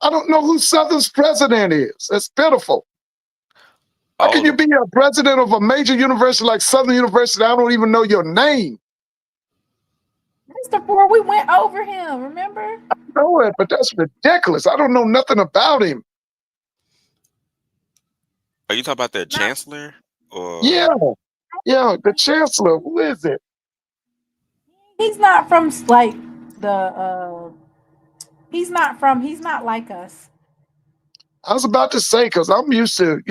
I don't know who Southern's president is. That's pitiful. How can Oh, you be a president of a major university like Southern University? I don't even know your name. Mr. Ford, we went over him, remember? I know it, but that's ridiculous. I don't know nothing about him. are you talking about the Not, chancellor or? Yeah, the chancellor. Who is it? he's not from like the he's not like us. I was about to say because I'm used to,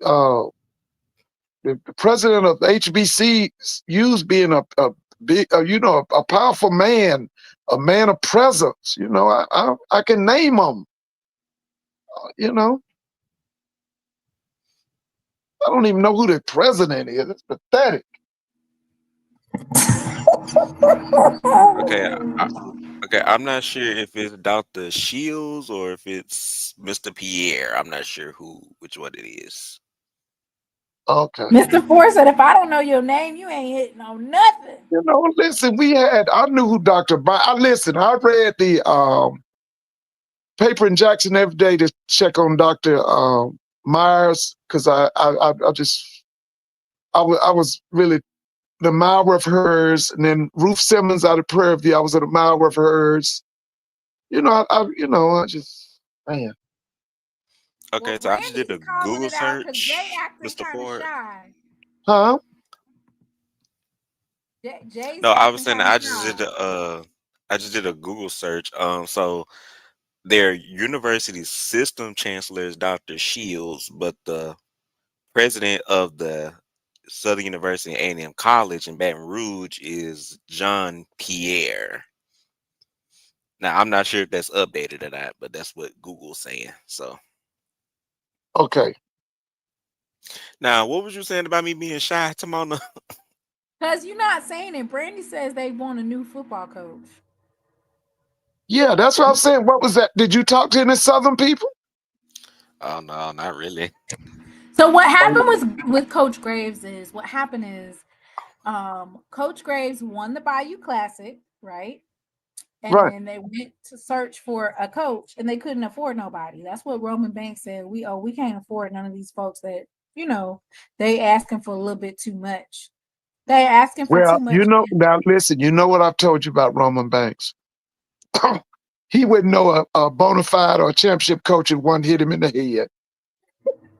uh, the president of HBCU's being a big, a powerful man, a man of presence. I can name them. You know, I don't even know who the president is. It's pathetic. Okay, okay. I'm not sure if it's Dr. Shields or if it's Mr. Pierre. I'm not sure which one it is. Okay. Mr. Ford said, if I don't know your name, you ain't hitting on nothing. Listen, I knew who Dr. Listen, I read the paper in Jackson every day to check on Dr. Myers because I was really the admirer of hers, and then Ruth Simmons out of Prairie View, I was an admirer of hers. I just man. Okay, Well, so I just did Brandy's a calling Google it out because Jay search, acting Mr. kind of Ford. shy. Huh? Jay's No, I was acting saying kind of shy. I just did a Google search. So their university system chancellor is Dr. Shields, but the president of the Southern University A&M College in Baton Rouge is John Pierre. Now, I'm not sure if that's updated or not, but that's what Google's saying. So Okay. now, what was you saying about me being shy, Timona? Because you're not saying it. Brandy says they want a new football coach. Yeah, that's what I'm saying. What was that? Did you talk to any Southern people? Oh no, not really. So what happened with Coach Graves is what happened is Coach Graves won the Bayou Classic, right? And Right. then they went to search for a coach, and they couldn't afford nobody. That's what Roman Banks said. We can't afford none of these folks that they asking for a little bit too much. They asking for Well, too much. now listen, you know what I've told you about Roman Banks. He wouldn't know a bona fide or a championship coach if one hit him in the head.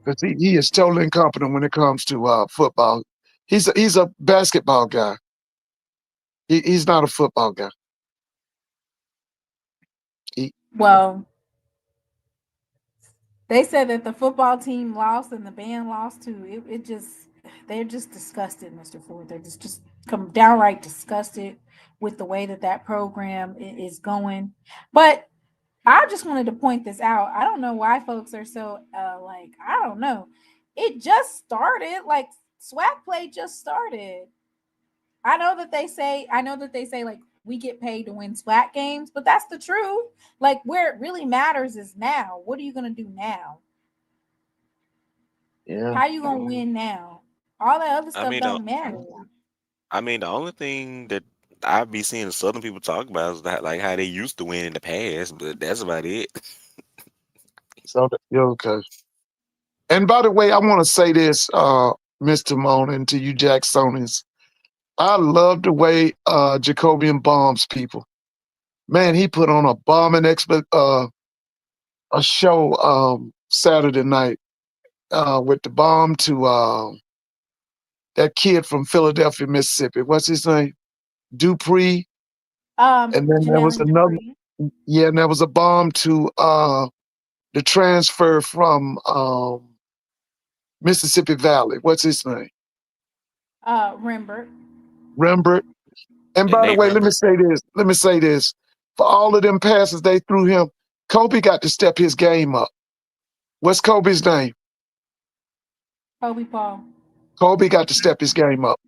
Because he is totally incompetent when it comes to football. He's a basketball guy. He's not a football guy. Well, they said that the football team lost and the band lost too. They're just disgusted, Mr. Ford. They're just come downright disgusted with the way that program is going. But I just wanted to point this out. I don't know why folks are so like, I don't know. It just started. Like SWAC play just started. I know that they say like we get paid to win SWAC games, but that's the truth. Like where it really matters is now. What are you gonna do now? Yeah. How you gonna win now? All that other I stuff mean, don't matter. the only thing that I be seeing Southern people talk about is that like how they used to win in the past, but that's about it. So you're okay. And by the way, I want to say this, Mr. Moan, and to you Jacksonians. I love the way Jacobian bombs people. Man, he put on a bombing a show Saturday night with the bomb to that kid from Philadelphia, Mississippi. What's his name? Dupree. And then there was Janelle another. Dupree. Yeah, and there was a bomb to the transfer from Mississippi Valley. What's his name? Rembert. Rembert. And And by the Nate way, let me Rembert. say this. Let me say this. For all of them passes they threw him, Kobe got to step his game up. What's Kobe's name? Kobe Paul. Kobe got to step his game up.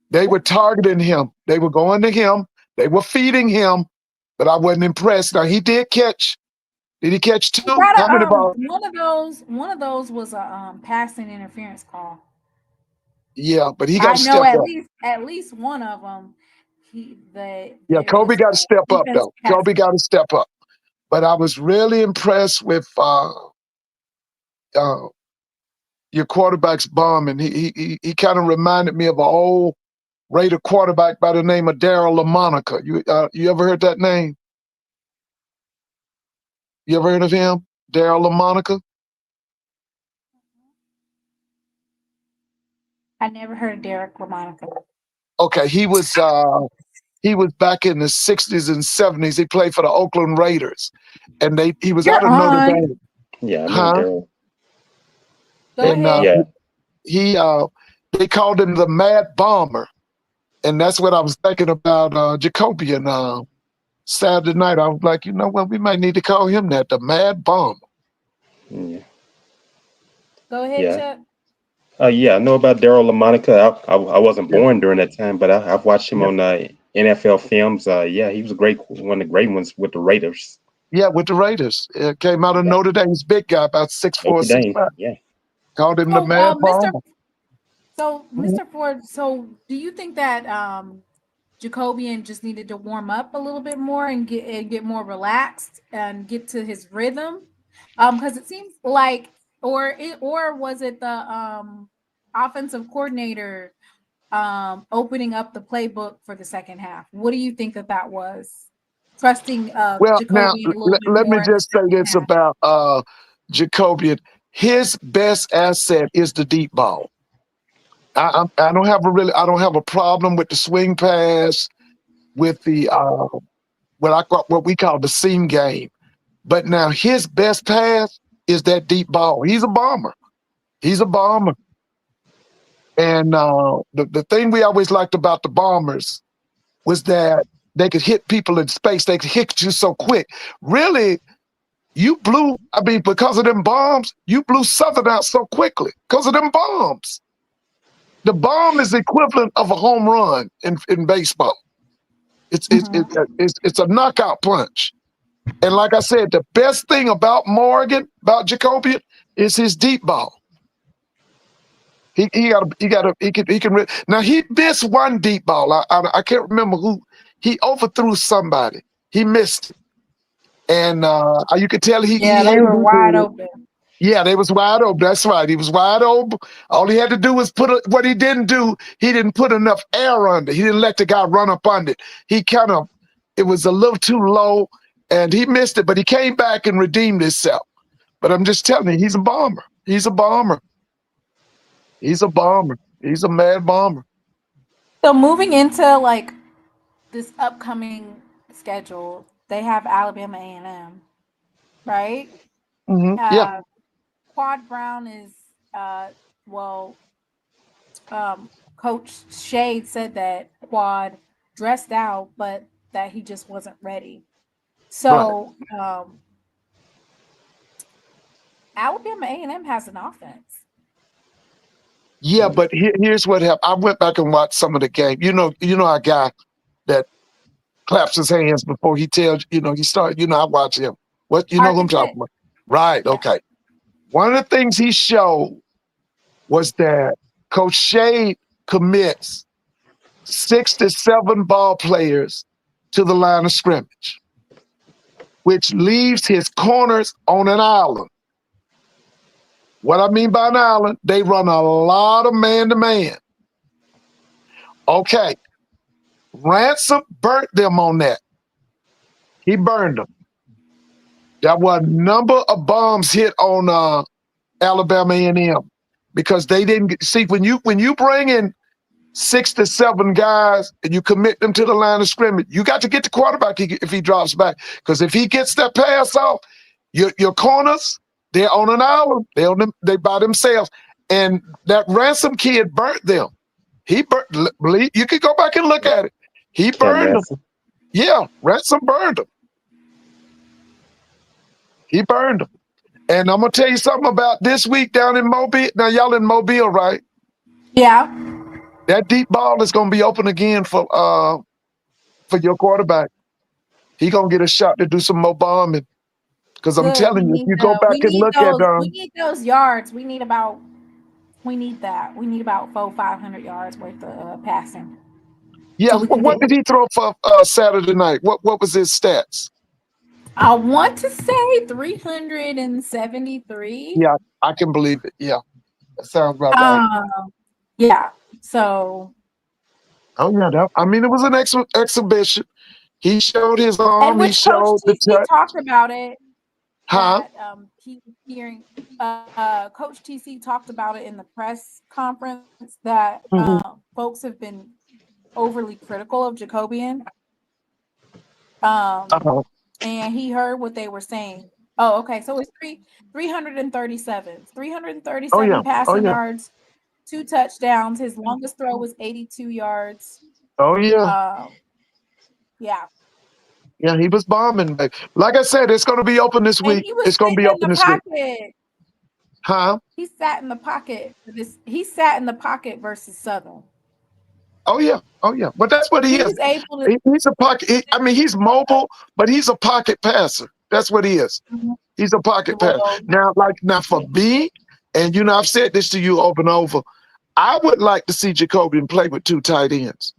They were targeting him. They were going to him. They were feeding him, but I wasn't impressed. Now he did catch. Did he catch He two? got How many balls? one of those was a passing interference call. Yeah, but he got I to know step up. at least one of them. Yeah, There Kobe was got to step up defense though. pass. Kobe got to step up. But I was really impressed with your quarterback's bomb, and he kind of reminded me of an old Raider quarterback by the name of Daryl LaMonica. You ever heard that name? You ever heard of him, Daryl LaMonica? I never heard of Derek LaMonica. Okay, he was back in the 60s and 70s. He played for the Oakland Raiders, and he was out You're of Notre on. Dame, Yeah, I know huh? Daryl. Go And ahead. Yeah, he they called him the Mad Bomber, and that's what I was thinking about Jacobian Saturday night. I was like, you know what, we might need to call him that, the Mad Bomber. yeah, Go ahead, yeah. Chuck. Yeah, I know about Daryl LaMonica. I wasn't Yeah, born during that time, but I've watched him yeah, on NFL films. Yeah, he was a great one of the great ones with the Raiders. yeah, with the Raiders. Came out of Yeah, Notre Dame's big guy, about 6'4", Notre Dame. 6'5". Yeah. Called him the So, Mad Bomber. Mr. Ford, so do you think that Jacobian just needed to warm up a little bit more and get more relaxed and get to his rhythm? Because it seems like, or was it the offensive coordinator opening up the playbook for the second half? What do you think that was? Trusting Well, now Jacobian a little bit let me more in the just say second this half. about Jacobian. His best asset is the deep ball. I don't have a problem with the swing pass, with the what we call the seam game. But now his best pass is that deep ball. He's a bomber. He's a bomber. And the thing we always liked about the bombers was that they could hit people in space. They could hit you so quick. Really, because of them bombs, you blew Southern out so quickly because of them bombs. The bomb is the equivalent of a home run in baseball. It's a knockout punch. And like I said, the best thing about Morgan, about Jacobian, is his deep ball. He can. Now he missed one deep ball. I can't remember who. He overthrew somebody. He missed it, and you could tell he Yeah, they hadn't were been wide good. open. Yeah, they was wide open. That's right. He was wide open. All he had to do was what he didn't do. He didn't put enough air under. He didn't let the guy run up under it. It was a little too low, and he missed it. But he came back and redeemed himself. But I'm just telling you, he's a bomber. He's a bomber. He's a bomber. He's a mad bomber. So moving into like this upcoming schedule, they have Alabama A&M, right? Yeah. Quad Brown is Coach Shade said that Quad dressed out, but that he just wasn't ready. So Alabama A&M has an offense. Yeah, but here's what happened. I went back and watched some of the game. You know our guy that claps his hands before he tells he started. I watch him. What you know who I'm talking about? Right. Yeah. Okay. One of the things he showed was that Coach Shade commits 6 to 7 ball players to the line of scrimmage, which leaves his corners on an island. What I mean by an island, they run a lot of man-to-man. Okay. Ransom burnt them on that. He burned them. There were a number of bombs hit on Alabama A&M because they didn't see when you bring in 6 to 7 guys and you commit them to the line of scrimmage, you got to get the quarterback if he drops back. Because if he gets that pass off, your corners, they're on an island. They by themselves. And that Ransom kid burnt them. He burnt. You could go back and look at it. He burned them. Yeah, Ransom burned them. He burned them. And I'm gonna tell you something about this week down in Mobile. Now y'all in Mobile, right? Yeah. That deep ball is gonna be open again for your quarterback. He gonna get a shot to do some more bombing. Because I'm telling you, if you go back and look at we need those yards. We need that. We need about 400-500 yards worth of passing. Yeah. So what did he throw for Saturday night? What was his stats? I want to say 373. Yeah, I can believe it. Yeah, that sounds about right. Yeah. So. Oh yeah, it was an exhibition. He showed his arm. And which Coach TC talked about it. Huh? Coach TC talked about it in the press conference that folks have been overly critical of Jacobian. And he heard what they were saying. Oh, okay. So it's 337 passing yards, 2 touchdowns. His longest throw was 82 yards. Oh yeah. Yeah. Yeah, he was bombing. Like I said, it's going to be open this week. It's going to be open this week. Huh? He sat in the pocket for this. He sat in the pocket versus Southern. Oh yeah. But that's what he is. He's a pocket. He's mobile, but he's a pocket passer. That's what he is. Mm-hmm. He's a pocket passer. Now for me, and I've said this to you over and over, I would like to see Jacobian play with 2 tight ends.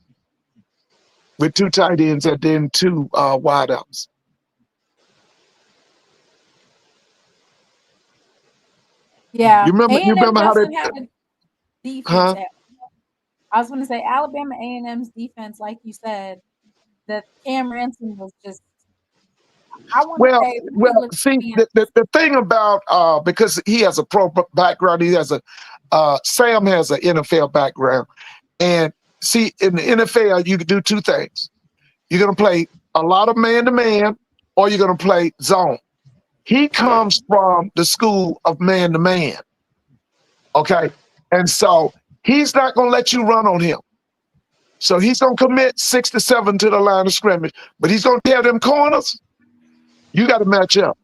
With 2 tight ends and then 2 wideouts. Yeah. You remember how they have a defense. Huh? I was going to say Alabama A&M's defense, like you said, that Cam Ransom was just. See, the thing about because he has a pro background, he has Sam has an NFL background, and see in the NFL you can do 2 things. You're going to play a lot of man-to-man, or you're going to play zone. He comes from the school of man-to-man. Okay, and so he's not going to let you run on him. So he's going to commit 6 to 7 to the line of scrimmage, but he's going to tear them corners. You got to match up.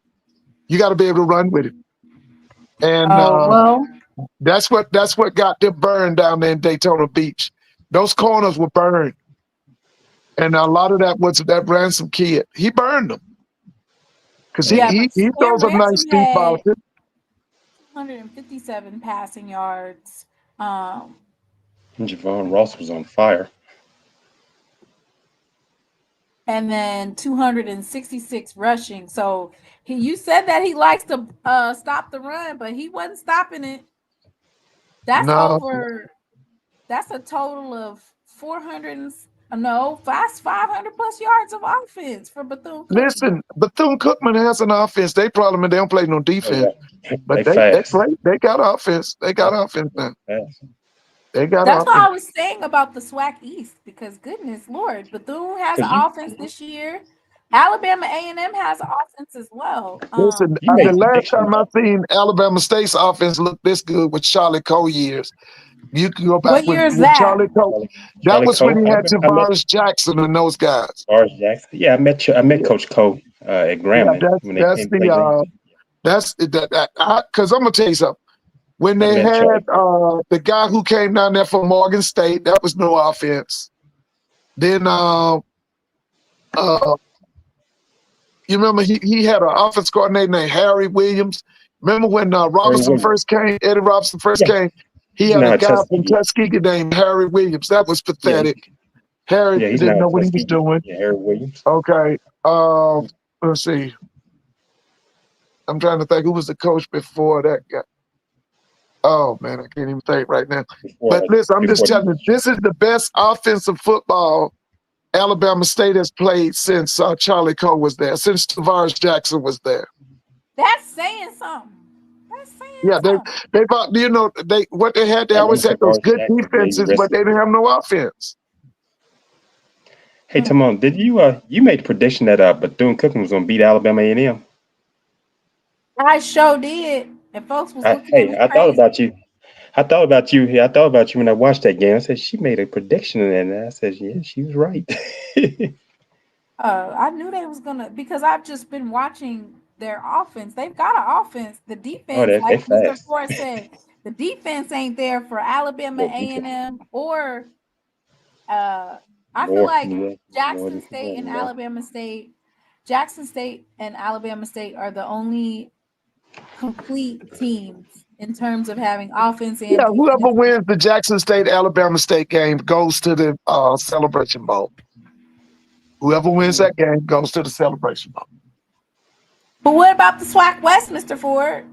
You got to be able to run with him. And that's what got them burned down there in Daytona Beach. Those corners were burned. And a lot of that was that Ransom kid. He burned them. Because he throws a nice deep ball. 257 passing yards, Javon Ross was on fire. And then 266 rushing. So you said that he likes to stop the run, but he wasn't stopping it. That's that's a total of 500 plus yards of offense for Bethune-Cookman. Listen, Bethune-Cookman has an offense. They don't play no defense. But they got offense. They got offense now. They got That's offense. what I was saying about the SWAC East, because goodness Lord, Bethune has an offense this year. Alabama A&M has an offense as well. Listen, the last time I seen Alabama State's offense look this good with Charlie Cole years. You can go back what year is that? Charlie Cole. That was when he had Tavares Jackson and those guys. Tavares Jackson. Yeah, I met Coach Cole at Grambling when they came to play. Because I'm gonna tell you something. When they had the guy who came down there from Morgan State, that was no offense. Then you remember he had an offense coordinator named Harry Williams. Remember when Robinson first came, Eddie Robinson first came? He had a guy from Tuskegee named Harry Williams. That was pathetic. Harry didn't know what he was doing. Yeah, Harry Williams. Okay. Let's see. I'm trying to think who was the coach before that guy. Oh man, I can't even think right now. But listen, I'm just telling you, this is the best offensive football Alabama State has played since Charlie Cole was there, since Tavares Jackson was there. That's saying something. They bought, what they had, they always had those good defenses, but they didn't have no offense. Hey, Timon, did you made the prediction that Bethune-Cookman was gonna beat Alabama A&M? I sure did. And folks was looking at me I thought about you. I thought about you when I watched that game. I said she made a prediction, and I said, yeah, she was right. I knew they was gonna, because I've just been watching their offense. They've got an offense. The defense, like Mr. Ford said, the defense ain't there for Alabama A&M or I feel like Jackson State and Alabama State are the only complete teams in terms of having offense and defense. Whoever wins the Jackson State Alabama State game goes to the Celebration Bowl. Whoever wins that game goes to the Celebration Bowl. But what about the SWAC West, Mr. Ford?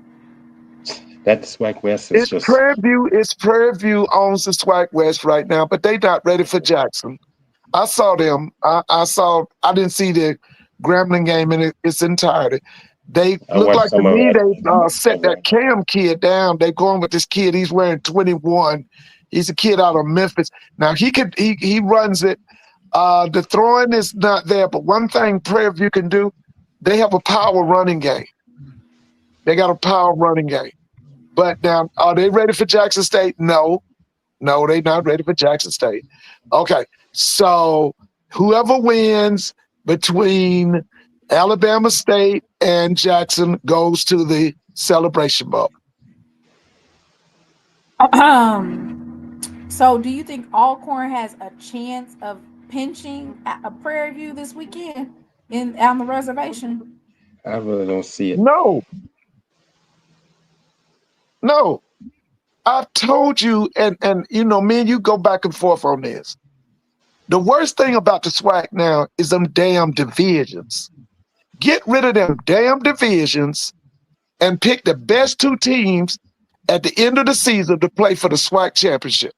That SWAC West is just Prairie View owns the SWAC West right now, but they not ready for Jackson. I saw them. I didn't see the Grambling game in its entirety. They look like to me they set that Cam kid down. They going with this kid. He's wearing 21. He's a kid out of Memphis. Now he runs it. The throwing is not there, but one thing Prairie View can do, they have a power running game. They got a power running game. But now, are they ready for Jackson State? No, they're not ready for Jackson State. Okay, so whoever wins between Alabama State and Jackson goes to the Celebration Bowl. So do you think Alcorn has a chance of pinching a Prairie View this weekend on the reservation? I really don't see it. No. I told you, and me and you go back and forth on this. The worst thing about the SWAC now is them damn divisions. Get rid of them damn divisions and pick the best two teams at the end of the season to play for the SWAC championship.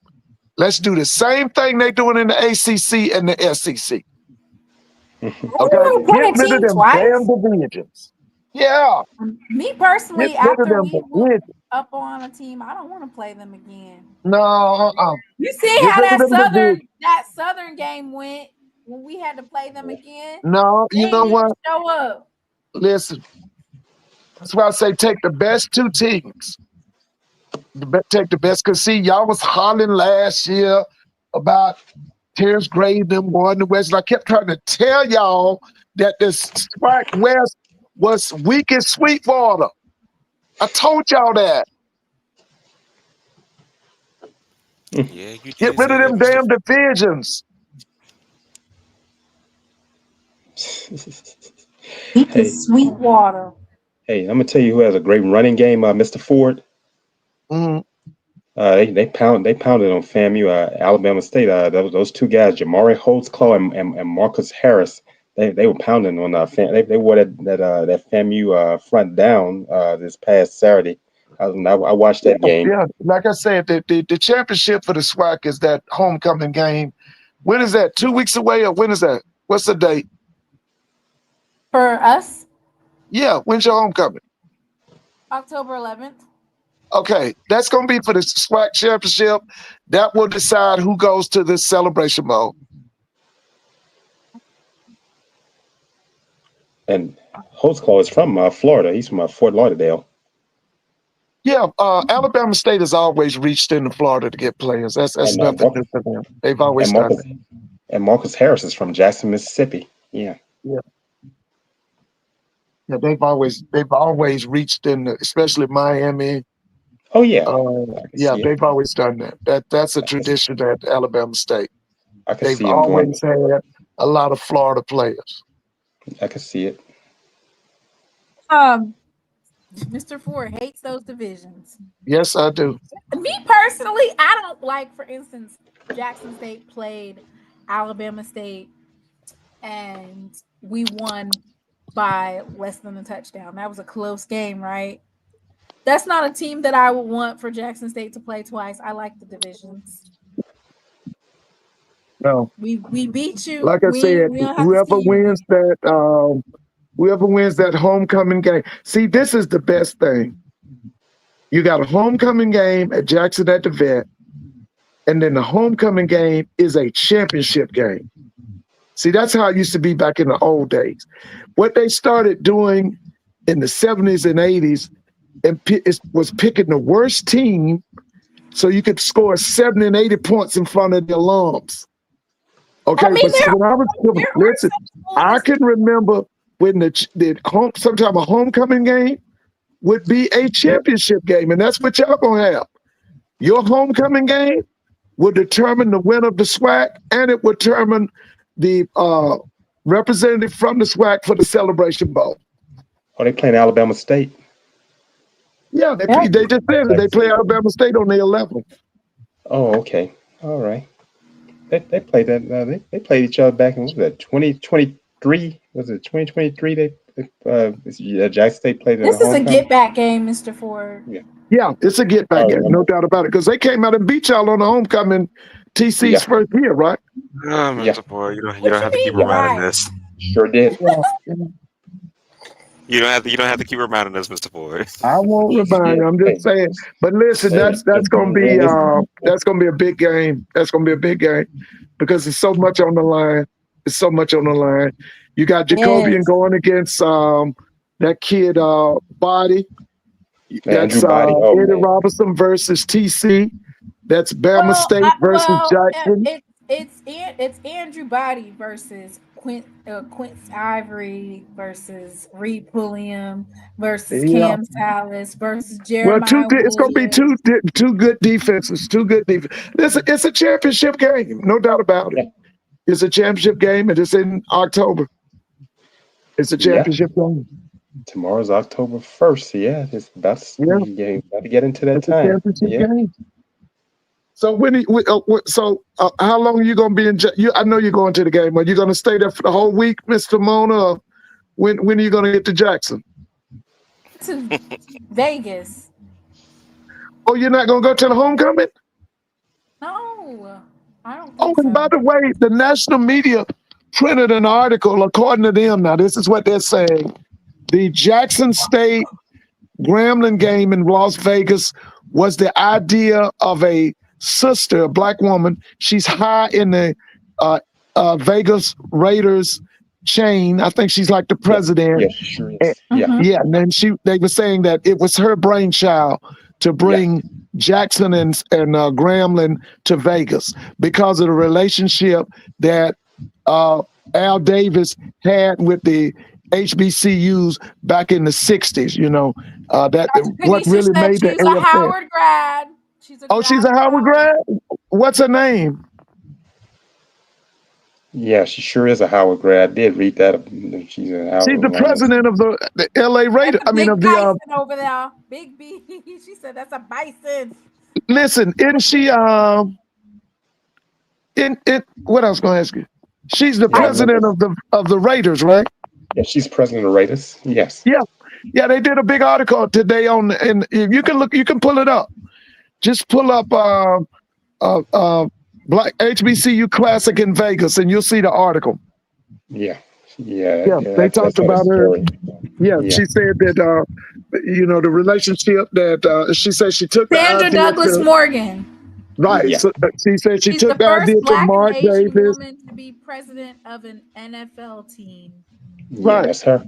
Let's do the same thing they're doing in the ACC and the SEC. Okay, get rid of them damn divisions. Yeah. Me personally, after we went up on a team, I don't want to play them again. No. You see how that Southern game went when we had to play them again? No, you know what? Show up. Listen, that's why I say take the best two teams. Take the best, because see, y'all was hollering last year about Terrence Gray them going to West. And I kept trying to tell y'all that this SWAC West was weak as Sweetwater. I told y'all that. Yeah, you get rid of them damn divisions. Weak as Sweetwater. Hey, I'm gonna tell you who has a great running game, Mr. Ford. Mm-hmm. They pounded on FAMU, Alabama State. Those two guys, Jamari Holtzclaw and Marcus Harris. They were pounding on they wore that FAMU front down this past Saturday. I watched that game. Yeah, like I said, the championship for the SWAC is that homecoming game. When is that? 2 weeks away, or when is that? What's the date? For us, Yeah, when's your homecoming? October 11th. Okay, that's going to be for the SWAC championship. That will decide who goes to the Celebration Bowl. And Holtzclaw is from Florida. He's from Fort Lauderdale. Yeah, Alabama State has always reached into Florida to get players. That's nothing new for them. They've always done that. And Marcus Harris is from Jackson, Mississippi. Yeah. Yeah, they've always reached in, especially Miami. Oh yeah. Yeah, they've always done that. That's a tradition at Alabama State. They've always had a lot of Florida players. I can see it. Mr. Ford hates those divisions. Yes, I do. Me personally, I don't like, for instance, Jackson State played Alabama State and we won by less than a touchdown. That was a close game, right? That's not a team that I would want for Jackson State to play twice. I like the divisions. No, we beat you. Like I said, whoever wins that homecoming game. See, this is the best thing. You got a homecoming game at Jackson at the Vet, and then the homecoming game is a championship game. See, that's how it used to be back in the old days. What they started doing in the 70s and 80s was picking the worst team so you could score 70 and 80 points in front of the alums. Okay, I can remember when sometime a homecoming game would be a championship game, and that's what y'all gonna have. Your homecoming game will determine the winner of the SWAC, and it will determine the representative from the SWAC for the Celebration Bowl. Oh, they playing Alabama State. Yeah, they just said that they play Alabama State on the 11th. Oh, okay, all right. They played that. They played each other back in 2023. Was it 2023? Jackson State played. This is a get back game, Mr. Ford. Yeah, it's a get back game, no doubt about it. Because they came out and beat y'all on the homecoming TC's first year, right? Mr. Ford, you don't have to keep reminding us. Sure did. You don't have to keep reminding us, Mr. Ford. I won't remind you. I'm just saying. But listen, that's gonna be a big game. That's gonna be a big game because there's so much on the line. There's so much on the line. You got Jacobian going against that kid Body. That's Eddie Robinson versus TC. That's Bama State versus Jackson. It's Andrew Body versus Quince Ivory versus Reed Pulliam versus Cam Salas versus Jeremiah. It's going to be two good defenses. Listen, it's a championship game, no doubt about it. It's a championship game, and it's in October. It's a championship game. Tomorrow's October 1st. Yeah, that's about to get into that time. Game. So how long are you going to be in? I know you're going to the game. Are you going to stay there for the whole week, Mr. Mona? Or when are you going to get to Jackson? To Vegas. Oh, you're not going to go to the homecoming? No, I don't think so. And by the way, the national media printed an article, according to them. Now, this is what they're saying. The Jackson State Grambling game in Las Vegas was the idea of a sister, a Black woman. She's high in the Vegas Raiders chain. I think she's like the president. Yeah, sure is. And then they were saying that it was her brainchild to bring Jackson and Grambling to Vegas because of the relationship that Al Davis had with the HBCUs back in the 60s. You know, what really made the AFL. She's a Howard grad. She's a Howard grad? What's her name? Yeah, she sure is a Howard grad. I did read that. She's the president of the LA Raiders. I mean, of the over there, Big B. She said that's a bison. listen, isn't she? What I was going to ask you? She's the Yeah, I president remember. of the Raiders, right? Yeah, she's president of Raiders. Yes. Yeah, yeah. They did a big article today on, and if you can look, you can pull it up. Just pull up uh, uh, Black HBCU Classic in Vegas, and you'll see the article. Yeah. Yeah. Yeah, they I talked saw the about her. story. Yeah, Yeah. she said that the relationship that she said she took the Sandra idea Douglas to Morgan. right. Yeah. So she said she She's took the the idea first to Black and Mark Asian Davis. woman to be president of an NFL team. Yeah, Right. that's her.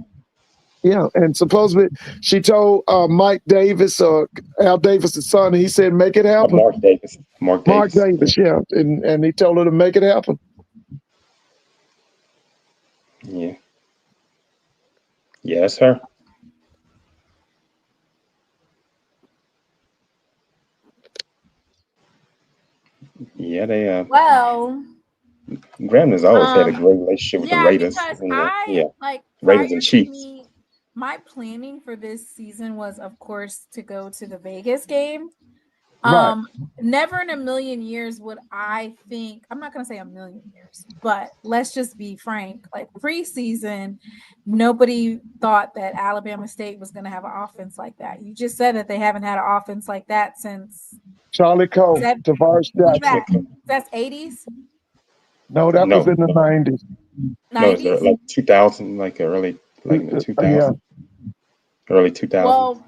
Yeah, and supposedly she told Mike Davis or Al Davis' son, and he said, "Make it happen." Mark Davis. Mark Mark Davis. Davis, yeah, and he told her to make it happen. Yeah. Yeah, that's her. Yeah, they Well, Graham always had a um, great relationship with the yeah, Raiders. because And I yeah, like Raiders prior and to Chiefs. me, my planning for this season was, of course, to go to the Vegas game. Right. Never in a million years would I think, I'm not gonna say a million years, but let's just be frank. Like preseason, nobody thought that Alabama State was gonna have an offense like that. You just said that they haven't had an offense like that since Charlie Cole, Tavares who's Jackson. that? That's 80s, No, that was No, in the 90s. no, it's 90s. like 2000, like early, like in the Yeah. 2000, early 2000s, Well,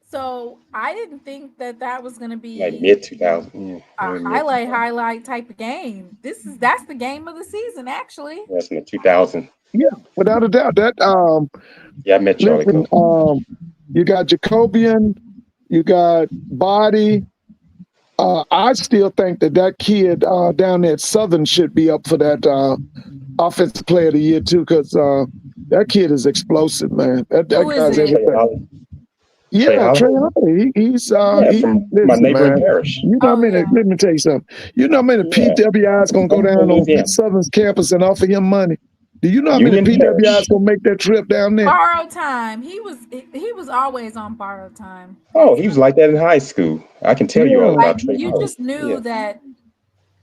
so I didn't think that that was gonna like be mid 2000. Yeah, a early mid 2000. highlight type of game. That's the game of the season, actually. That's in the 2000. Yeah, without a doubt. That Yeah, I met Charlie listen, Cole. you got Jacobian, you got Body. I still think that kid down there at Southern should be up for that offensive player of the year too, because that kid is explosive, man. That Who is guy's it? Trey everything. Holly. Yeah, Holly. Trey Holly. He's Yeah, from my listen, neighboring man. parish. You know, Oh, yeah. let me tell you something. You know, how many Yeah, PWIs gonna go I'm from down on Louisiana. Southern's campus and offer him money? Do you know how Union many PWIs Parish. gonna make that trip down there? Borrowed time. He was always on borrowed time. Oh, he was like that in high school. I can tell you all Yeah. Like about Trey you Holly. just knew Yeah,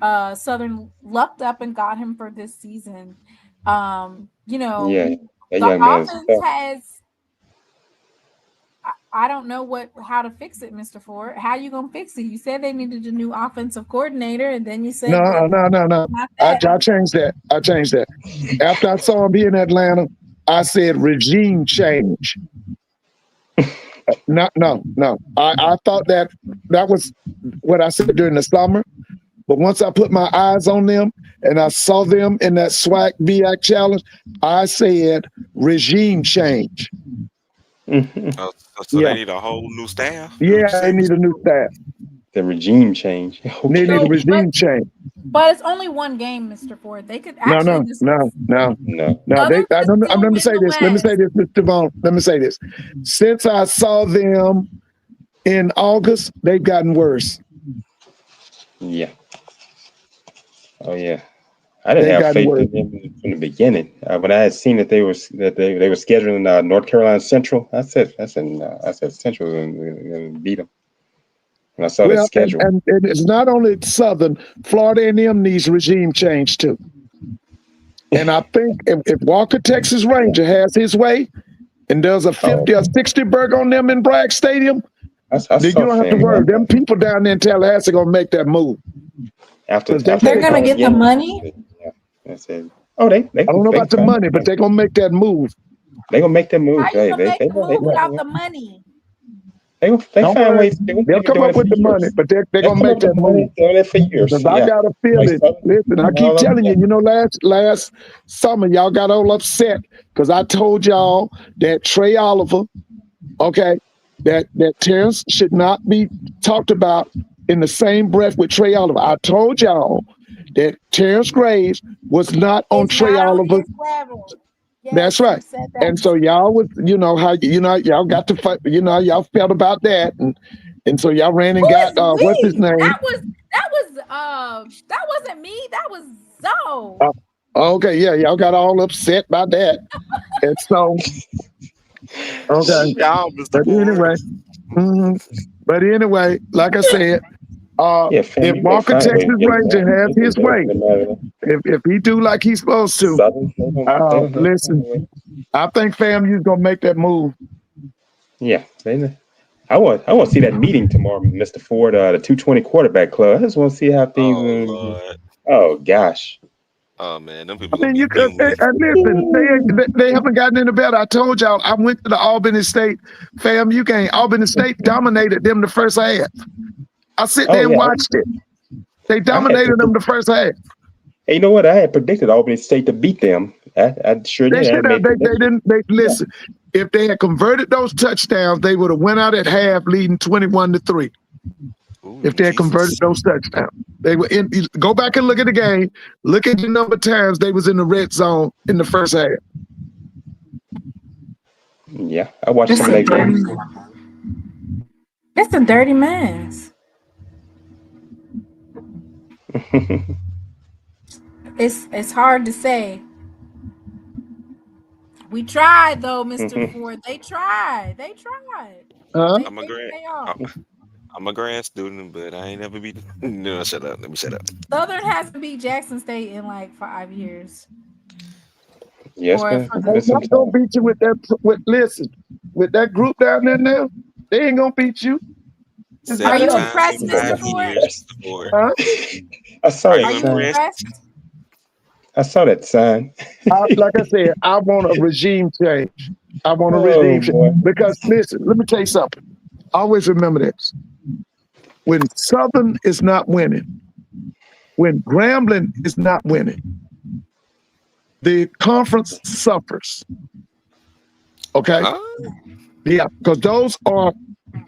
that Southern lucked up and got him for this season. You know, yeah, that the young man is offense tough. has I don't know how to fix it, Mr. Ford. How you gonna fix it? You said they needed a new offensive coordinator, and then you said No. not I that. changed that. After I saw him here in Atlanta, I said regime change. No. I thought that was what I said during the summer. But once I put my eyes on them and I saw them in that SWAC BAC challenge, I said regime change. So Yeah. they need a whole new staff. Yeah, they need a new staff. The regime change. They Okay. need a regime change. But it's only one game, Mr. Ford. They could No. actually No. Southern could still Let me win say the this. Let me West. say this, Mr. Vaughn. Let me say this. Since I saw them in August, they've gotten worse. Yeah. Oh yeah. I didn't They've have gotten faith worse. in them from the beginning. When I had seen that they were scheduling North Carolina Central, I said Central and beat them. When I saw the Well, schedule, and it's not only Southern, Florida A&M needs regime change too. And I think if Walker, Texas Ranger has his way and does a 50 or 60 burger on them in Bragg Stadium, I then you saw don't have to FAMU. worry. Them people down there in Tallahassee going to make that move. After They're They're gonna the get the game, money. Yeah, I said, oh, they I don't know they about the can money, but they're going to make that move. they gonna make that move. How you gonna make the move They without the money? they Don't find worry. ways to do it. They'll They've been come doing up it for with the money, years. but they're They going to come make up with that the money. move. Doing it for years. Because I Yeah. got a feeling, listen, I keep telling you, last summer, y'all got all upset because I told y'all that Trey Oliver, okay, that Terrence should not be talked about in the same breath with Trey Oliver. I told y'all that Terrence Graves was not on It's Trey not on Oliver's. his level. Yes, That's you right. said that. And so y'all was, y'all got to fight, y'all felt about that. And so y'all ran and Who got, is what's his we? name? That wasn't me. That was Zoe. Okay, yeah, y'all got all upset by that. And so, okay. Y'all, Mr. But Ford. anyway, like I said, If FAMU may Walker find a way Texas to get them Ranger has his way, if he do like he's supposed to, Southern, they don't have to find listen, a way. I think FAMU's gonna make that move. Yeah, I want to see that meeting tomorrow, Mr. Ford, the 220 quarterback club. I just want to see how things. Oh Lord. Oh gosh. Oh man, them I people gonna mean, be you could beating listen. They haven't gotten any better. I told y'all. I went to the Albany State FAMU game. Albany State dominated them the first half. I sit there and yeah. watched it. They dominated them the first half. Hey, you know what? I had predicted Albany State to beat them. I sure They did. should have. They didn't. Listen. If they had converted those touchdowns, they would have went out at half leading 21-3. Ooh, If they had converted those touchdowns, they were in. Go back and look at the game. Look at the number of times they was in the red zone in the first half. Yeah, I watched some of that game. It's a dirty mess. It's hard to say. We tried though, Mr. Ford. They tried. Huh? I'm a grad student, but I ain't never beat. No, shut up. Let me shut up. Southern hasn't beat Jackson State in like 5 years. Yes, They're not gonna beat you with that. Listen, with that group down there now, they ain't gonna beat you. Are you impressed, Mr. Ford? Huh? I saw Are that you sign. impressed? I saw that sign. Like I said, I want a regime change. I want a regime change. Because listen, let me tell you something. Always remember this. When Southern is not winning, when Grambling is not winning, the conference suffers. Okay? Yeah, because those are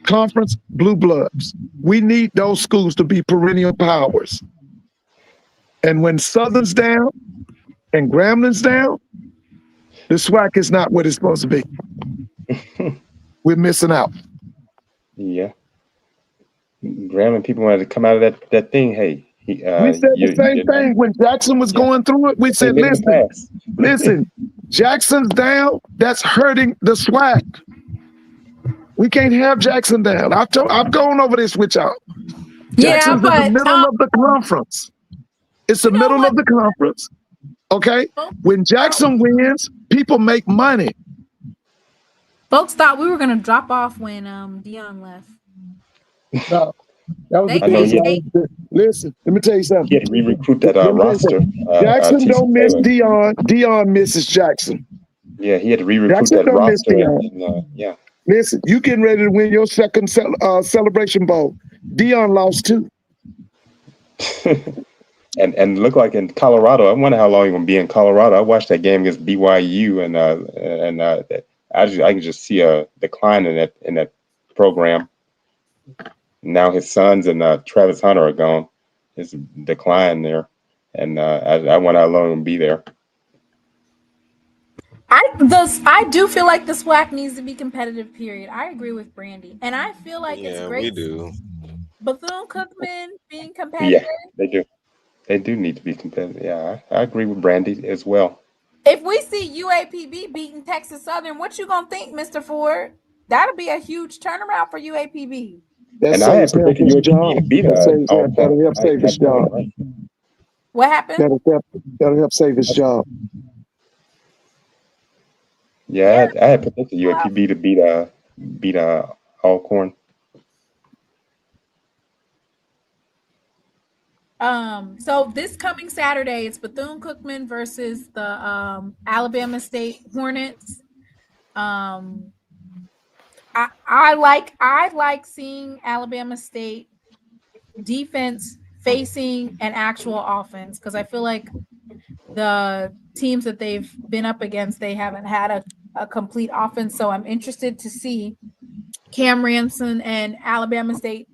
conference blue bloods. We need those schools to be perennial powers. And when Southern's down and Grambling's down, the SWAC is not what it's supposed to be. We're missing out. Yeah. Grambling people wanted to come out of that thing. Hey, we said the same thing when Jackson was going through it. We said, listen, Jackson's down. That's hurting the SWAC. We can't have Jackson down. I've gone over this with y'all. Jackson's in the middle of the conference. It's the middle of the conference. Okay? When Jackson wins, people make money. Folks thought we were going to drop off when Dion left. No, that was the case. Listen, let me tell you something. He had to re-recruit that roster. Jackson don't miss Dion. Dion misses Jackson. Yeah, he had to re-recruit that roster. Yeah. Listen, you getting ready to win your second Celebration Bowl. Dion lost too. And look like in Colorado. I wonder how long he's gonna be in Colorado. I watched that game against BYU, and I can just see a decline in that program. Now his sons and Travis Hunter are gone. His decline there, and I wonder how long he'll be there. I do feel like the SWAC needs to be competitive. Period. I agree with Brandy, and I feel like it's great. We do. Bethune-Cookman being competitive. Yeah, they do. They do need to be competitive. Yeah, I agree with Brandy as well. If we see UAPB beating Texas Southern, what you gonna think, Mr. Ford? That'll be a huge turnaround for UAPB. And I had predicted UAPB to beat that'll help save his job. What happened? That'll help save his job. Yeah, I had predicted UAPB to beat Alcorn. So this coming Saturday, it's Bethune-Cookman versus the Alabama State Hornets. I like seeing Alabama State defense facing an actual offense, because I feel like the teams that they've been up against, they haven't had a complete offense. So I'm interested to see Cam Ransom and Alabama State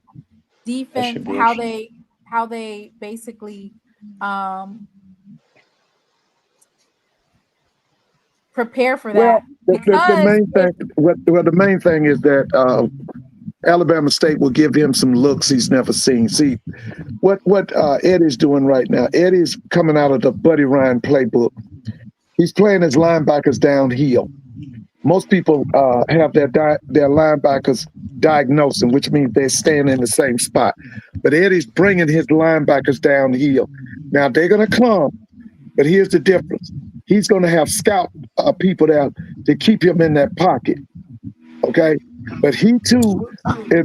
defense, how they basically prepare for that. The main thing is that Alabama State will give him some looks he's never seen. See, what Eddie's doing right now, Eddie's coming out of the Buddy Ryan playbook. He's playing his linebackers downhill. Most people have their linebackers diagnosing, which means they're staying in the same spot. But Eddie's bringing his linebackers downhill. Now they're going to come, but here's the difference. He's going to have scout people there to keep him in that pocket. Okay. But he too,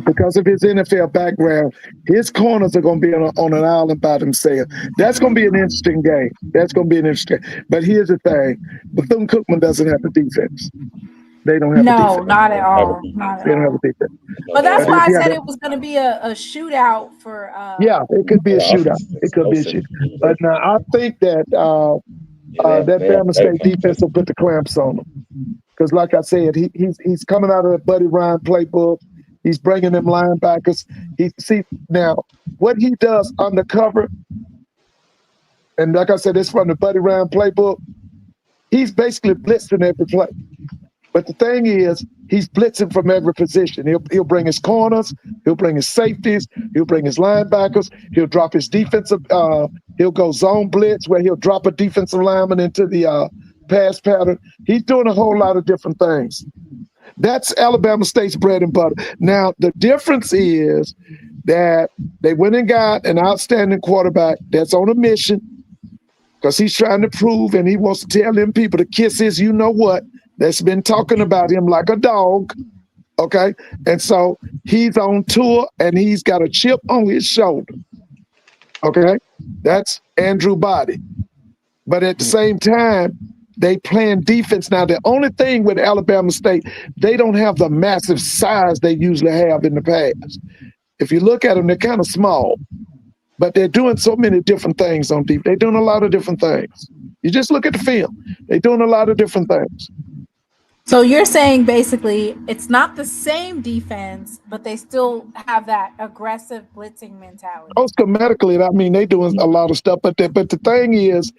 because of his NFL background, his corners are going to be on an island by themselves. That's going to be an interesting game. That's going to be an interesting. But here's the thing: Bethune-Cookman doesn't have a defense. They don't have a defense. No, not at all. Not They at don't have all. a defense. But that's But why I yeah, said it was going to be a shootout for. Yeah, it could be a shootout. It could be a shootout. But now I think that that Bama State defense will put the clamps on them. Because, like I said, he's coming out of the Buddy Ryan playbook. He's bringing them linebackers. See now what he does undercover, and like I said, it's from the Buddy Ryan playbook. He's basically blitzing every play. But the thing is, he's blitzing from every position. He'll bring his corners, he'll bring his safeties, he'll bring his linebackers, he'll drop his defensive. He'll go zone blitz where he'll drop a defensive lineman into the pass pattern. He's doing a whole lot of different things. That's Alabama State's bread and butter. Now, the difference is that they went and got an outstanding quarterback that's on a mission because he's trying to prove and he wants to tell them people to kiss his you-know-what that's been talking about him like a dog, okay? And so he's on tour and he's got a chip on his shoulder, okay? That's Andrew Body. But at the same time, they playing defense. Now, the only thing with Alabama State, they don't have the massive size they usually have in the past. If you look at them, they're kind of small, but they're doing so many different things on defense. They're doing a lot of different things. You just look at the film. They're doing a lot of different things. So you're saying basically it's not the same defense, but they still have that aggressive blitzing mentality. Oh, schematically, I mean, they're doing a lot of stuff, but the thing is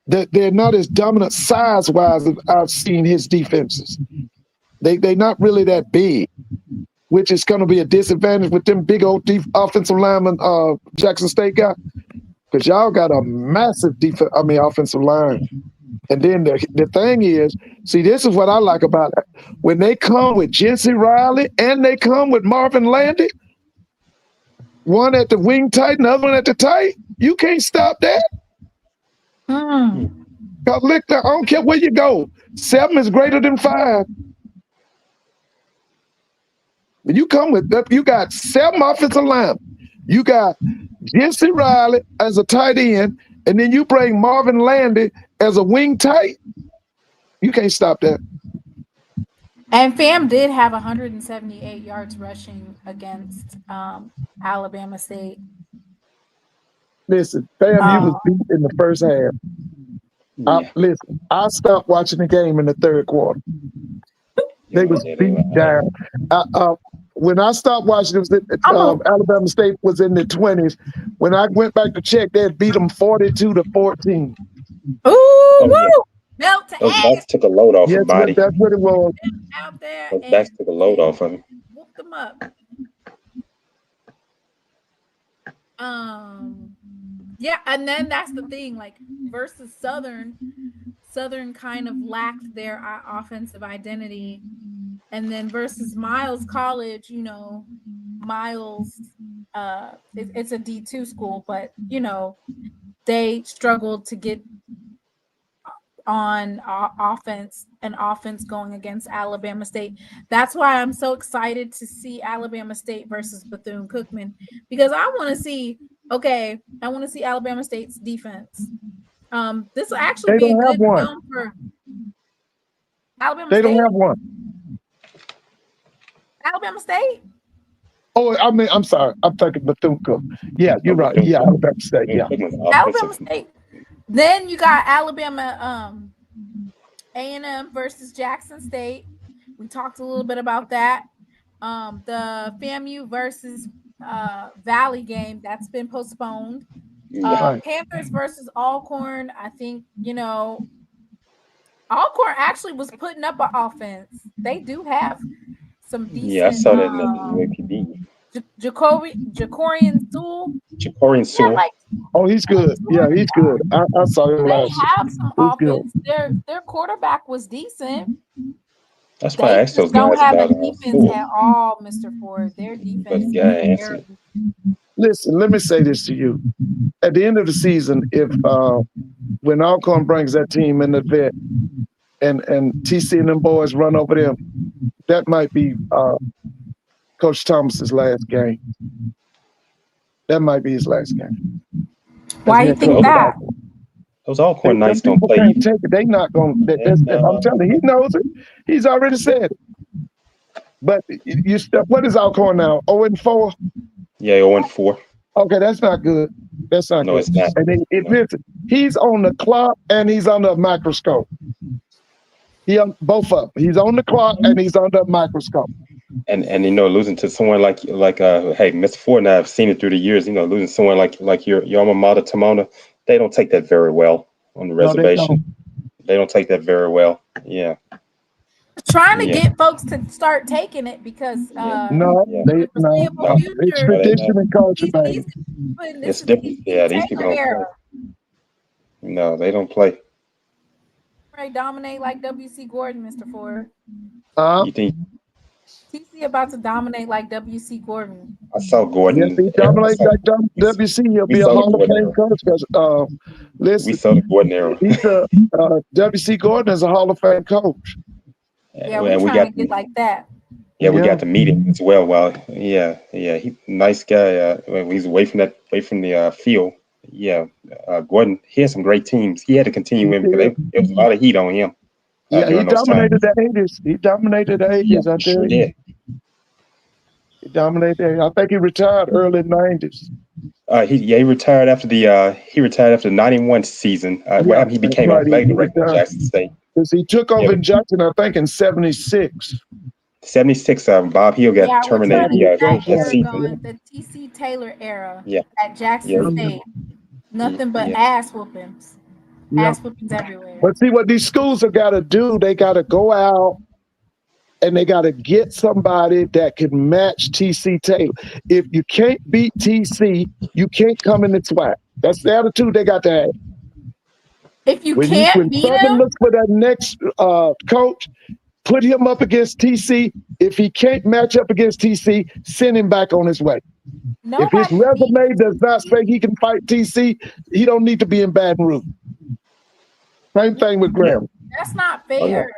that they're not as dominant size-wise as I've seen his defenses. They're not really that big, which is going to be a disadvantage with them big old offensive linemen Jackson State got, because y'all got a massive offensive line. And then the thing is, see, this is what I like about it. When they come with Jency Riley and they come with Marvin Landy, one at the wing tight and the other one at the tight, you can't stop that. Because look, I don't care where you go. 7 is greater than 5. When you come with that, you got 7 offensive linemen. You got Jency Riley as a tight end, and then you bring Marvin Landy as a wing tight. You can't stop that. And FAM did have 178 yards rushing against Alabama State. Listen, FAMU was beat in the first half. Listen, I stopped watching the game in the third quarter. They was beat down. When I stopped watching, it was Alabama State was in the 20s. When I went back to check, they had beat them 42-14. Belt to Those ass. backs took a load off of Body. That's what it was. Out there Those backs took a load off of him. Whooped them up. Yeah, and then that's the thing, like versus Southern kind of lacked their offensive identity, and then versus Miles College, you know, Miles, it's a D2 school, but you know, they struggled to get on offense going against Alabama State. That's why I'm so excited to see Alabama State versus Bethune-Cookman, because I want to see Alabama State's defense. This will actually be a good film for Alabama State. They don't have one. Alabama State? Oh, I mean, I'm sorry. I'm thinking Bethune-Cookman. Yeah, you're right. Yeah, Alabama State. Yeah. Alabama State. Then you got Alabama A&M versus Jackson State. We talked a little bit about that. The FAMU versus Valley game, that's been postponed. Panthers versus Alcorn. I think, you know, Alcorn actually was putting up an offense. They do have some decent. Yeah, I saw that in the UAPB. Jacorian Sewell. Yeah, like, oh, he's good. Yeah, he's good. I saw him last year. They have some offense. Their quarterback was decent. That's why I They asked those just don't guys have a about defense school. at all, Mr. Ford. Their But defense yeah, is answer. terrible. Listen, let me say this to you. At the end of the season, if when Alcorn brings that team in the vet and TC and them boys run over them, that might be Coach Thomas's last game. That might be his last game. Why you think that? Those Alcorn Them Knights don't people play. can't take it. They not going. I'm telling you, he knows it. He's already said it. But you what is Alcorn now? 0-4. Yeah, 0-4. Okay, that's not good. That's not No, good. it's not. And listen, he's on the clock and he's under a microscope. He on both of them. He's on the clock and he's under a microscope. And losing to someone like hey, Mr. Ford and I have seen it through the years. Losing to someone like your alma mater, Timona, they don't take that very well on the reservation. They don't take that very well. Yeah. Trying to get folks to start taking it because it's tradition and culture, baby. It's different. Yeah, these people don't play. No, they don't play. They dominate like WC Gordon, Mr. Ford. You think TC about to dominate like WC Gordon? I saw Gordon. Yes, he dominates like WC. He'll be a Hall of Fame coach because listen, we saw the Gordon era. He's WC Gordon is a Hall of Fame coach. Yeah, we trying to get like that. Yeah, we got to meet him as well. He nice guy. He's away from the field. Yeah, Gordon. He had some great teams. He had to continue him because there was a lot of heat on him. Yeah, he dominated the 80s. He dominated the 80s. I tell you. He dominated. I think he retired early 90s. He retired after the 91 season. He became a director at Jackson State. Because he took over in Jackson, I think, in 76. 76, Bob Hill got terminated. The TC Taylor era at Jackson State. Nothing but ass whoopings. Ass whoopings everywhere. But see what these schools have got to do, they got to go out and they got to get somebody that can match TC Taylor. If you can't beat TC, you can't come in the SWAC. That's the attitude they got to have. If you can't beat him, look for that next coach, put him up against TC. If he can't match up against TC, send him back on his way. If his resume does not say he can fight TC, he don't need to be in Baton Rouge. Same thing with Graham. That's not fair.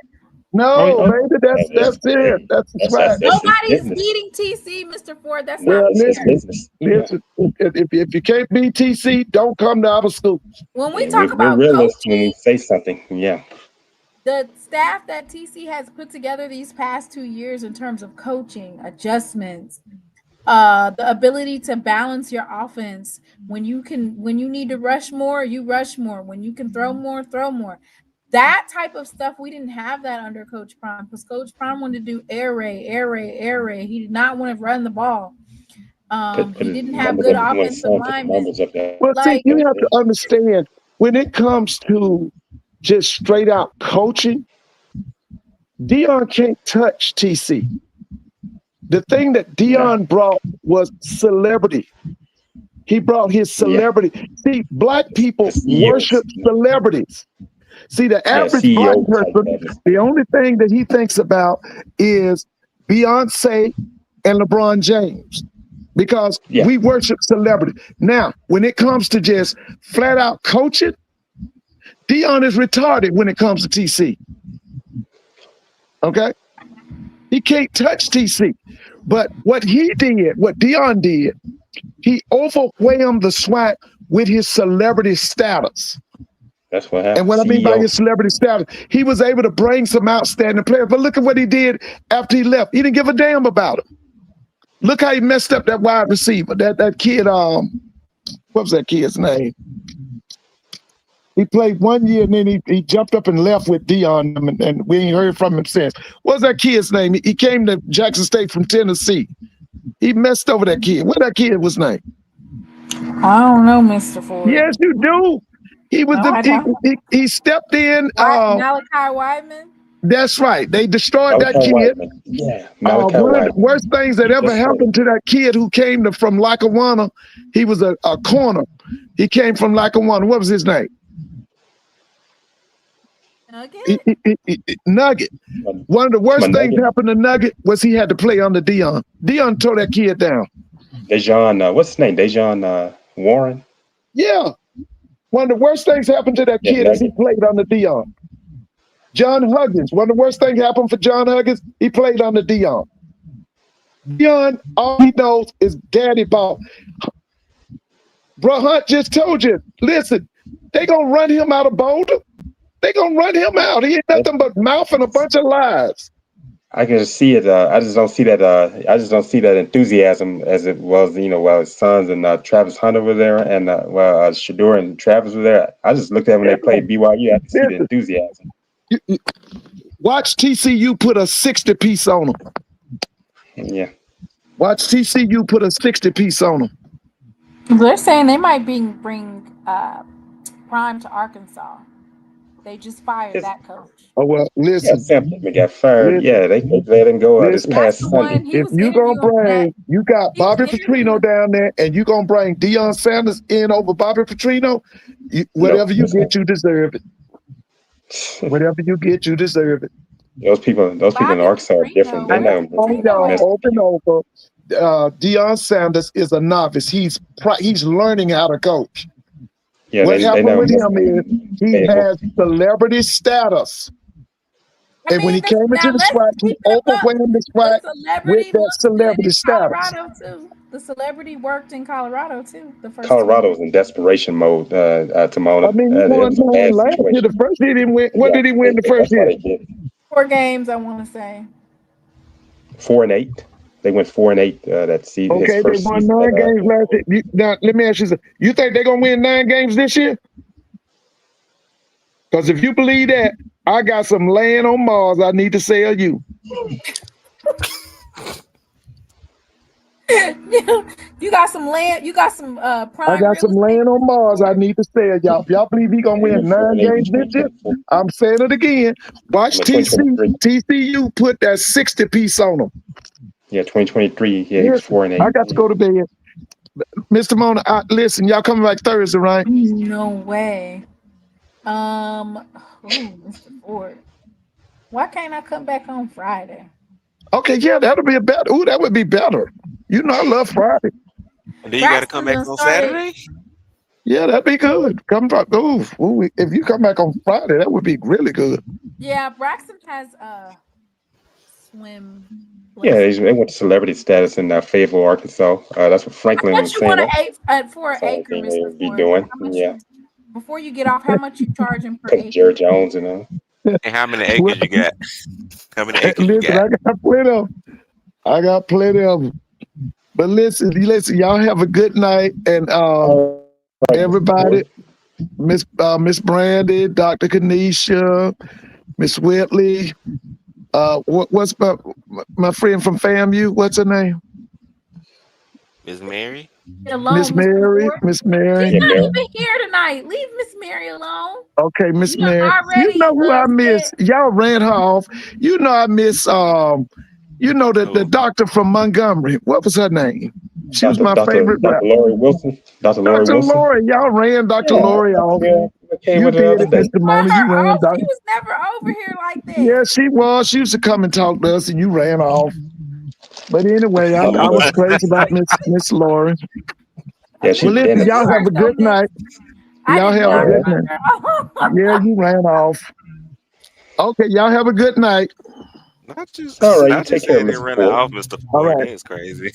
No, baby, that's it. That's the SWAC. Nobody's beating TC, Mr. Ford. That's not business. Listen, if you can't beat TC, don't come to our school. When we talk about coaching, when we say something, the staff that TC has put together these past 2 years in terms of coaching, adjustments, the ability to balance your offense. When you need to rush more, you rush more. When you can throw more, throw more. That type of stuff, we didn't have that under Coach Prime because Coach Prime wanted to do air raid. He did not want to run the ball. He didn't have good offensive linemen. Well, see, you have to understand when it comes to just straight out coaching, Dion can't touch TC. The thing that Dion brought was celebrity. He brought his celebrity. See, black people worship celebrities. See, the average black person, the only thing that he thinks about is Beyonce and LeBron James because we worship celebrity. Now, when it comes to just flat out coaching, Dion is retarded when it comes to TC. Okay? He can't touch TC. But what Dion did, he overwhelmed the SWAC with his celebrity status. That's what happened. And what I mean by his celebrity status, he was able to bring some outstanding players. But look at what he did after he left. He didn't give a damn about him. Look how he messed up that wide receiver. That kid, what was that kid's name? He played 1 year and then he jumped up and left with Dion and we ain't heard from him since. What's that kid's name? He came to Jackson State from Tennessee. He messed over that kid. What that kid was name? I don't know, Mr. Ford. Yes, you do. He was he stepped in. Malachi Wyman. That's right. They destroyed that kid. Wyman. Yeah, Malachi one of the worst things that ever happened to that kid who came from Lackawanna. He was a corner. He came from Lackawanna. What was his name? Nugget. One of the worst things Nugget. happened to Nugget was he had to play under Dion. Dion tore that kid down. Dejan, what's his name? Dejan Warren. Yeah. One of the worst things happened to that Yeah, kid is he Nugget. played under Dion. John Huggins. One of the worst things happened for John Huggins. He played under Dion. Dion, all he knows is daddy ball. Bro Hunt just told you, listen, they gonna run him out of Boulder. They gonna run him out. He ain't nothing but mouth and a bunch of lies. I can just see it. I just don't see that. I just don't see that enthusiasm as it was. While his sons and Travis Hunter were there, and while Shador and Travis were there. I just looked at when they played BYU. I can see the enthusiasm. Watch TCU put a 60 piece on them. Yeah. Watch TCU put a 60 piece on them. They're saying they might bring Prime to Arkansas. They just fired that coach. Oh well, listen. Yeah, Sam Pittman got fired. They let him go this past Sunday. If you gonna bring, you got Bobby Petrino down there, and you gonna bring Deion Sanders in over Bobby Petrino, whatever you get, you deserve it. Whatever you get, you deserve it. Those people in Arkansas are different. They're not open over. Deion Sanders is a novice. He's learning how to coach. Yeah, what happened with him is he has celebrity status. And when he came into the SWAC, he overwhelmed the SWAC with that celebrity status. The celebrity worked in Colorado too. Colorado was in desperation mode. Timona. I mean, he won last year. The first year he didn't win. What did he win the first year? 4 games, I want to say. 4-8. They went 4-8 that season. Okay, they won 9 games last year. Now, let me ask you something. You think they're going to win 9 games this year? Because if you believe that, I got some land on Mars I need to sell you. You got some land. You got some prime. I got some land on Mars I need to sell y'all. If y'all believe he going to win 9 games this year, I'm saying it again. Watch TCU put that 60 piece on them. Yeah, 2023. Yeah, he was 4-8. I got to go to bed. Mr. Mona, listen, y'all coming back Thursday, right? No way. Mr. Ford. Why can't I come back on Friday? Okay, yeah, that'll be better. Ooh, that would be better. You know I love Friday. And then you got to come back on Saturday? Yeah, that'd be good. Come back. Ooh, if you come back on Friday, that would be really good. Yeah, Braxton has swim. Yeah, they went to celebrity status in Fayetteville, Arkansas. That's what Franklin was saying. How much you want for an acre, Mr. Be doing? Yeah. Before you get off, how much you charging per acre? Jerry Jones, you know. And how many acres you got? How many acres you got? I got plenty of them. But listen, y'all have a good night, and everybody, Miss Brandy, Dr. Kanisha, Miss Whitley. What's my friend from FAMU? What's her name? Miss Mary. Miss Mary. She's not even here tonight. Leave Miss Mary alone. Okay, Miss Mary. You know who I miss? Y'all ran her off. You know I miss the doctor from Montgomery. What was her name? She was my favorite. Dr. Lori Wilson. Dr. Lori. Y'all ran Dr. Lori off. You did it, Mr. Mona. You ran Dr. She was never over here like that. Yeah, she was. She used to come and talk to us, and you ran off. But anyway, I was crazy about Miss Lori. Yeah, listen, y'all have a good night. Y'all have a good night. Yeah, you ran off. Okay, y'all have a good night. Not just all right. Not you just take care of Mr. Off, Mr. Ford. That's crazy.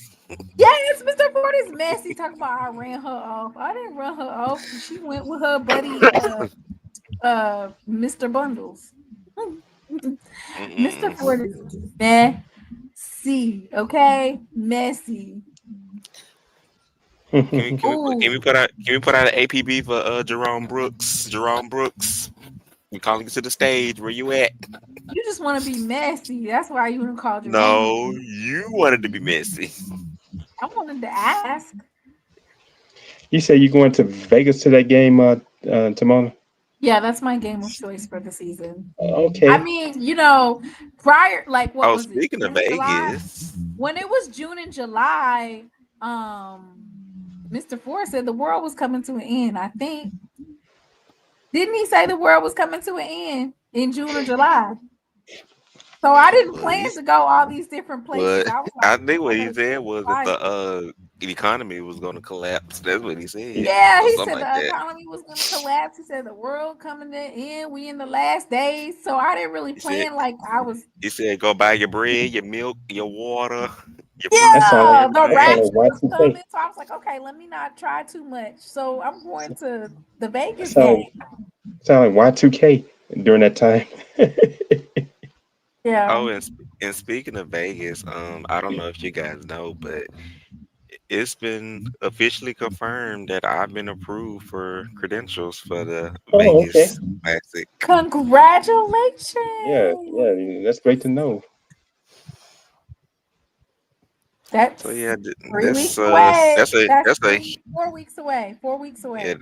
Yes, Mr. Ford is messy. Talking about I ran her off. I didn't run her off. She went with her buddy, Mr. Bundles. Mr. Ford is messy. Okay, messy. Can we put out an APB for Jerome Brooks? Jerome Brooks, we calling you to the stage. Where you at? You just want to be messy. That's why you want to call Jerome. No, you wanted to be messy. I wanted to ask. You say you going to Vegas to that game, Timona? Yeah, that's my game of choice for the season. Okay. I mean, prior, like what was speaking it? of Vegas, when it was June and July, Mr. Ford said the world was coming to an end. I think. Didn't he say the world was coming to an end? in June or July. So I didn't Well, plan to go all these different places. but I was I like, think what okay, he said was that fine. the economy was going to collapse. That's what he said, Yeah, or he something said like the that. economy was gonna collapse. He said the world coming to end. We in the last days. So I didn't really He said plan like I was. he said go buy your bread, your milk, your water, your That fruits, sound and like Yeah, the that sound everything. like rapture was Y2K. coming. So I was like, okay, let me not try too much. So I'm going to the That Vegas game. sound like Y2K during that time. Yeah. Oh, and speaking of Vegas, I don't know if you guys know, but it's been officially confirmed that I've been approved for credentials for the Oh, okay. Vegas Classic. Congratulations. Yeah, yeah, that's great to know. So That's yeah, 3 weeks away. That's that's a 4 weeks away. 4 weeks yeah, away.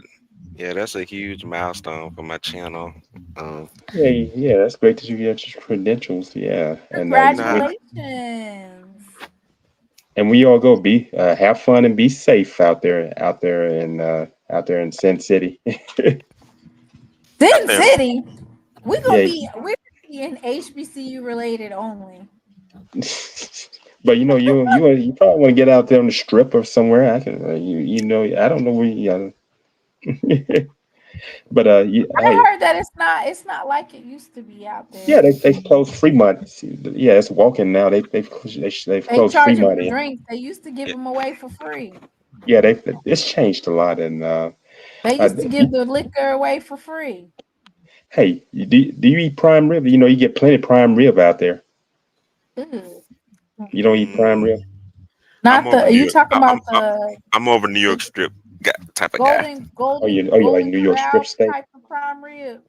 yeah, that's a huge milestone for my channel. Um, Yeah, yeah, that's great that you get your credentials. Yeah, and you know, Congratulations. and we all go be have fun and be safe out there in Sin City. I Sin think City. Yeah, We're gonna be in HBCU related only. but you probably want to get out there on the strip or somewhere. I can I don't know where you. But I heard that it's not like it used to be out yeah, there. they've closed Fremont. Yeah, it's walking now. They've They closed charging Fremont for in. drinks. They used to give it, them away for free. Yeah, it's changed a lot. And They uh, used to give the liquor away for free. hey, do you eat prime rib? You know, you get plenty of prime rib out there. Ew. You don't eat prime rib? I'm Not over the New you York. talking about the I'm over New York Strip type of guy. golden Oh, golden you like golden New York strip corral steak? type of prime rib?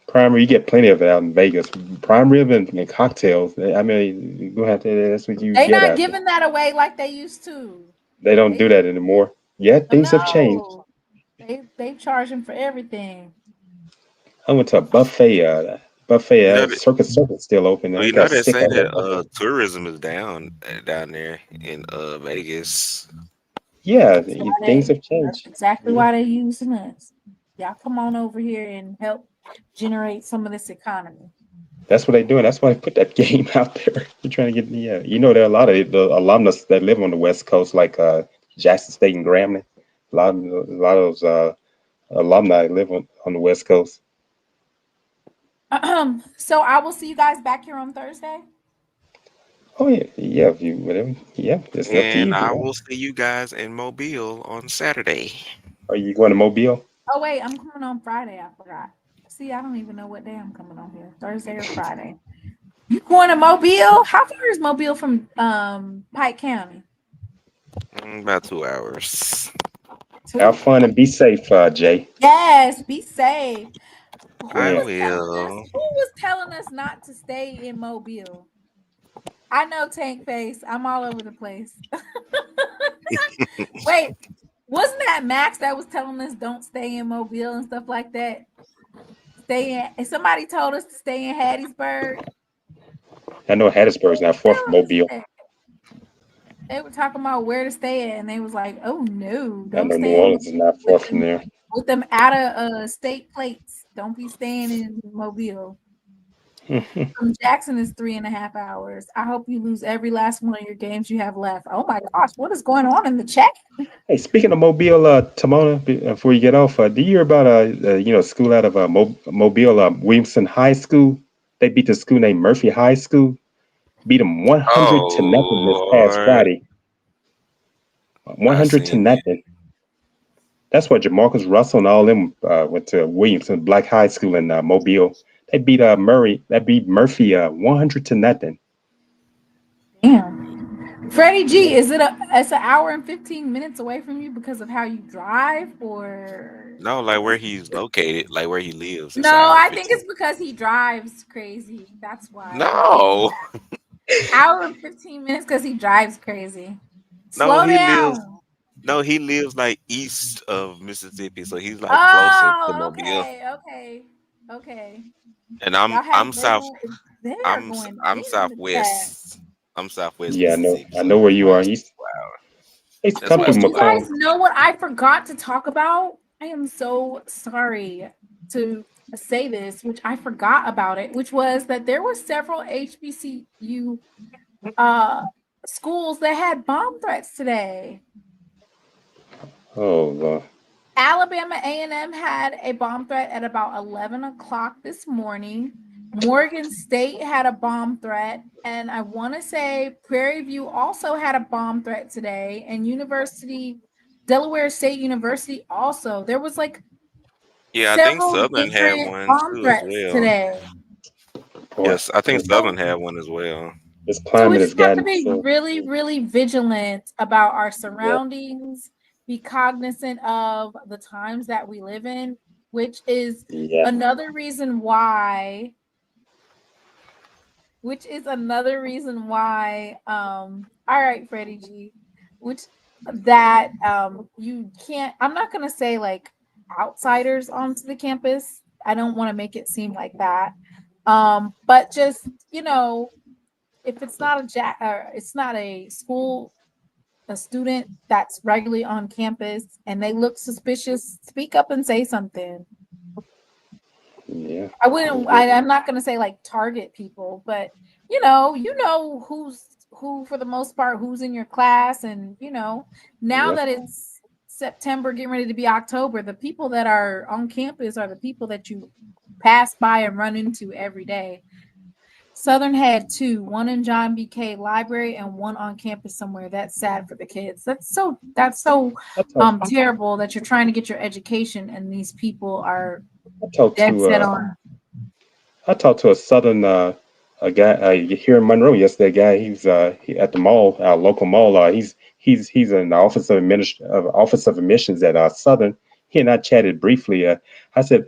Prime rib, you get plenty of it out in Vegas. Prime rib and cocktails. I mean, you go out there. That's what you They get not out there. giving that away like they used to. They don't do They that anymore. Yeah, things have changed. no. They charging for everything. I went to a buffet. You know that Circus still open. well, I you know got they sick say on that that buffet. tourism is down there in Vegas. Yeah, That's why things have that's changed. exactly Yeah, why they using us. Y'all come on over here and help generate some of this economy. that's what they're doing. That's why they put that game out there. They're trying to get yeah. There are a lot of the alumnus that live on the West Coast, like Jackson State and Grambling. A lot of those alumni live on the West Coast. So I will see you guys back here on Thursday. Oh yeah, yeah. If you whatever, yeah. It's up to And you. I Yeah. will see you guys in Mobile on Saturday. Are you going to Mobile? Oh wait, I'm coming on Friday. I forgot. See, I don't even know what day I'm coming on here. Thursday or Friday. You going to Mobile? How far is Mobile from Pike County? About 2 hours. Have 2 fun and be safe, Jay. Yes, be safe. I Yeah. will. Who was telling us not to stay in Mobile? I know Tank Face. I'm all over the place. Wait, wasn't that Max that was telling us don't stay in Mobile and stuff like that? Stay in and somebody told us to stay in Hattiesburg. I know Hattiesburg's not far from Telling us Mobile. that. They were talking about where to stay at, and they was like, "Oh no, I don't know New stay in Orleans is not far with from them there. with them out of state plates. Don't be staying in Mobile." From Jackson is 3.5 hours. I hope you lose every last one of your games you have left. Oh my gosh, what is going on in the chat? Hey, speaking of Mobile, Timona, before you get off, do you hear about school out of Mobile, Williamson High School? They beat the school named Murphy High School, beat them 100 to nothing this Oh past Lord, Friday. I 100 to seen it. nothing. That's why Jamarcus Russell and all them went to Williamson Black High School in Mobile. They beat Murphy 100 to nothing. Damn. Freddie Yeah. G, it's an hour and 15 minutes away from you because of how you drive, or No, like where he's located, like where he lives. It's no, an hour and I think 15. it's because he drives crazy. That's why he can't. No, Hour and 15 minutes because he drives crazy. no, Slow down. he lives like east of Mississippi, so he's like closer to Oh, Mobile. okay. And Y'all have they are going I'm in the chat. southwest. I'm southwest Yeah, I know. Mississippi, I so know where you are. like He's 2 hours. That's come why through it's Wait, you 2 hours. guys Macomb. know what I forgot to talk about? I am so sorry to say this, which I forgot about it, which was that there were several HBCU schools that had bomb threats today. Oh Lord. Alabama A&M had a bomb threat at about 11 o'clock this morning. Morgan State had a bomb threat, and I want to say Prairie View also had a bomb threat today, and Delaware State University also. There was like Yeah, I think several Southern had different one bomb too as threats well. today. Boy, Yes, I think So, Southern had one as well. this so we climate has just have to gotten be so. really, really vigilant about our Yeah, surroundings, be cognizant of the times that we live in, which is yeah. another reason why all right, Freddie G, which that you can't, I'm not gonna say like outsiders onto the campus. I don't want to make it seem like that. But just, if it's not it's not a student that's regularly on campus and they look suspicious, speak up and say something. Yeah. I wouldn't. I'm not going to say like target people, but who for the most part who's in your class, and now Yeah. that it's September, getting ready to be October, the people that are on campus are the people that you pass by and run into every day. Southern had two, one in John B. K Library and one on campus somewhere. That's sad for the kids. That's so I talked. terrible that you're trying to get your education and these people are I talked dead to. set on. I talked to a Southern a guy here in Monroe yesterday. Guy, he's at the mall, our local mall. He's in the office of admissions at Southern. He and I chatted briefly. I said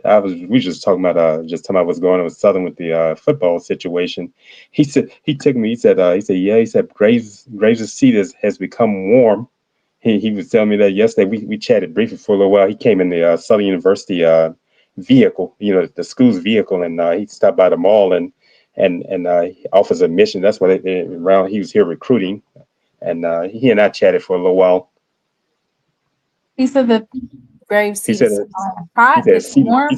we just talking about what's going on with Southern with the football situation. He took me. He said yeah. He said Graves' seat has become warm. He was telling me that yesterday. We chatted briefly for a little while. He came in the Southern University vehicle, the school's vehicle, and he stopped by the mall and offers admission. That's what around he was here recruiting, and he and I chatted for a little while. He said the grave He seat said is hot. It's warm.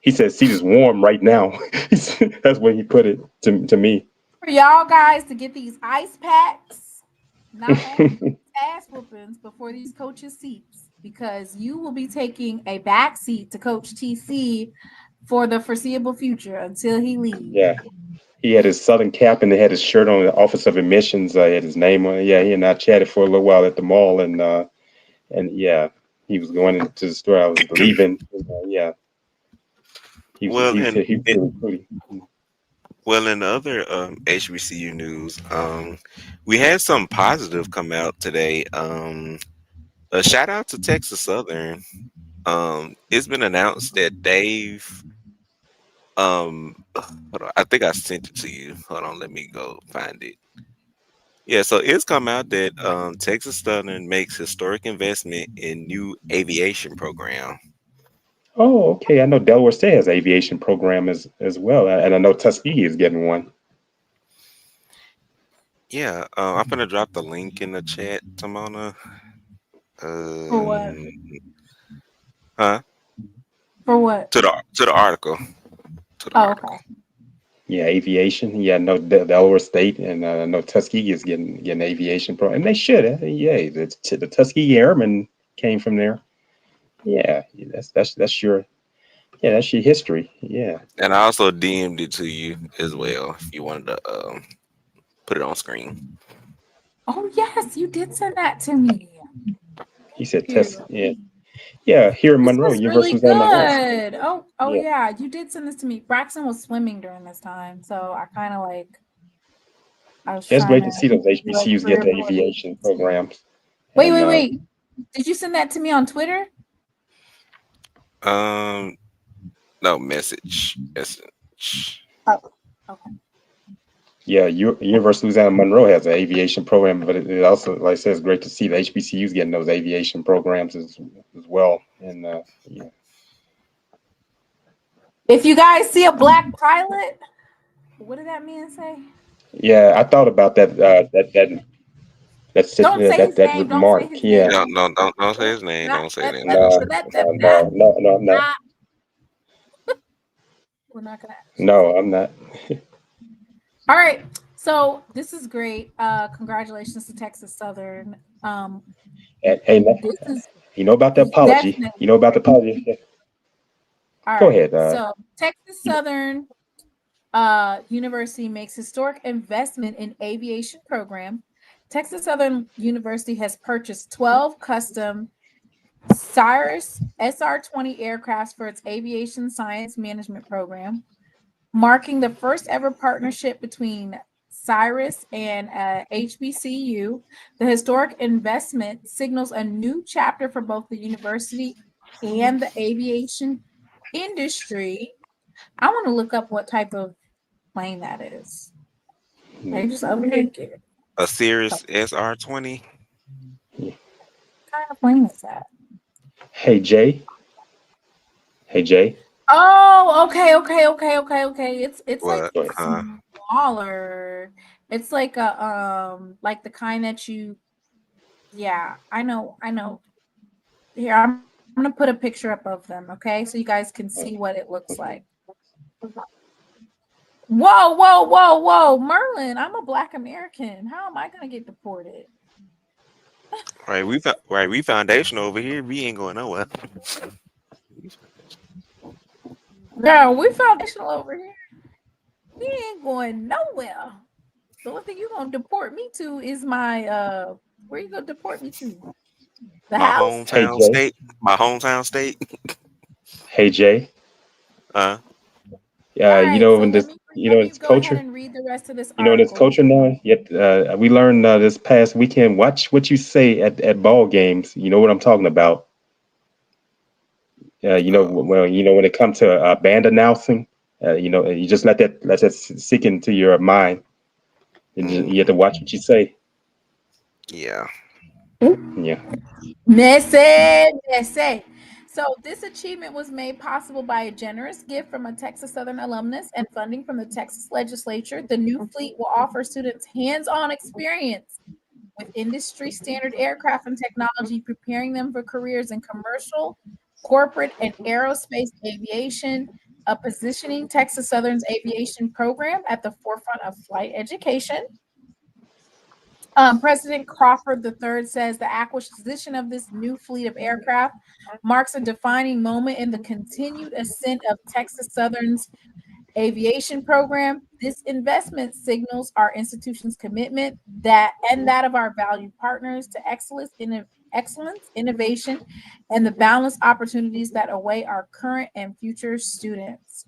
He said seat is warm right now. That's what he put it to me. For y'all guys to get these ice packs, not only ass whoopings, but for these coaches' seats, because you will be taking a back seat to Coach TC for the foreseeable future until he leaves. Yeah, he had his Southern cap and they had his shirt on. The Office of Admissions had his name on it. Yeah, he and I chatted for a little while at the mall, and yeah, he was going into the store. I was leaving. Yeah, Well, he was recruiting. in other HBCU news, we had something positive come out today. A shout out to Texas Southern. It's been announced that they've hold on, I think I sent it to you. Hold on, let me go find it. Yeah, so it's come out that Texas Southern makes historic investment in new aviation program. Oh, okay. I know Delaware State has an aviation program as well, and I know Tuskegee is getting one. Yeah, I'm gonna drop the link in the chat, Tamona. For what? Huh? For what? To the article. To the Oh, article. okay. Yeah, aviation. Yeah, I know Delaware State, and I know Tuskegee is getting an aviation program, and they should. Yeah, the Tuskegee Airmen came from there. Yeah, that's your history. Yeah. And I also DM'd it to you as well if you wanted to put it on screen. Oh yes, you did send that to me. He said Here. Yeah. Yeah, here in This Monroe, was really University of Monroe. good. Oh Yeah. yeah, you did send this to me. Braxton was swimming during this time, so I kind of I was It's trying great to to see those do like HBCUs get career the building. aviation programs. Wait, And wait. Did you send that to me on Twitter? No, message. Oh, okay. yeah, University of Louisiana Monroe has an aviation program, but it also, like I said, it's great to see the HBCUs getting those aviation programs as well. And yeah. If you guys see a black pilot, what did that man say? Yeah, I thought about that. Don't say his name. Don't say remark. his Yeah. name. Don't say his name. Don't say that. No. We're not gonna. No, I'm not. All right. So this is great. Congratulations to Texas Southern. Hey, This is you know about the apology. definitely You know about the apology. all Go right. ahead. So Texas Southern University makes historic investment in aviation program. Texas Southern University has purchased 12 custom Cyrus SR-20 aircrafts for its aviation science management program, marking the first ever partnership between Cyrus and HBCU. The historic investment signals a new chapter for both the university and the aviation industry. I want to look up what type of plane that is. They just overthink it. A Cirrus SR-20. What kind of plane is that? Hey Jay. Hey Jay. Oh, okay. It's like What? Go ahead. Huh? smaller. It's like the kind that you yeah, I know. Here, I'm gonna put a picture up of them, okay? So you guys can see what it looks like. Whoa, Merlin, I'm a Black American. How am I gonna get deported? We foundational over here. We ain't going nowhere. Girl, we foundational over here. We ain't going nowhere. The only thing you gonna deport me to is my where you gonna deport me to? The My house? Hey hometown Jay. state. My hometown state. Hey Jay. Uh, All You right, know so when let this me you know let you it's go ahead culture. and read the rest of this You know this article. culture now. Yet we learned this past weekend. Watch what you say at ball games. You know what I'm talking about. oh, When it comes to band announcing, you just let that sink into your mind, and you have to mhm. watch what you say. Yeah. Yeah. Messy. So this achievement was made possible by a generous gift from a Texas Southern alumnus and funding from the Texas legislature. The new fleet will offer students hands-on experience with industry standard aircraft and technology, preparing them for careers in commercial, corporate, and aerospace aviation, positioning Texas Southern's aviation program at the forefront of flight education. President Crawford III says the acquisition of this new fleet of aircraft marks a defining moment in the continued ascent of Texas Southern's aviation program. This investment signals our institution's commitment that of our valued partners to excellence, innovation, and the boundless opportunities that await our current and future students.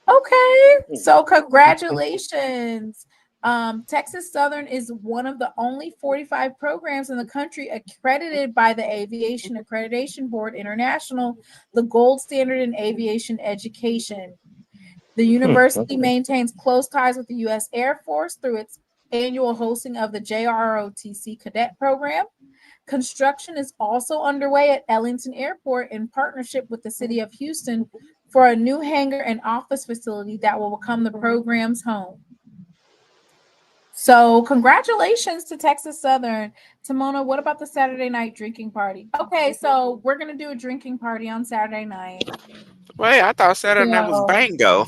Okay, so congratulations. Texas Southern is one of the only 45 programs in the country accredited by the Aviation Accreditation Board International, the gold standard in aviation education. The university Okay. maintains close ties with the U.S. Air Force through its annual hosting of the JROTC Cadet Program. Construction is also underway at Ellington Airport in partnership with the City of Houston for a new hangar and office facility that will become the program's home. So, congratulations to Texas Southern. Timona, what about the Saturday night drinking party? Okay, so we're going to do a drinking party on Saturday night. Wait, I thought Saturday night was So, bango.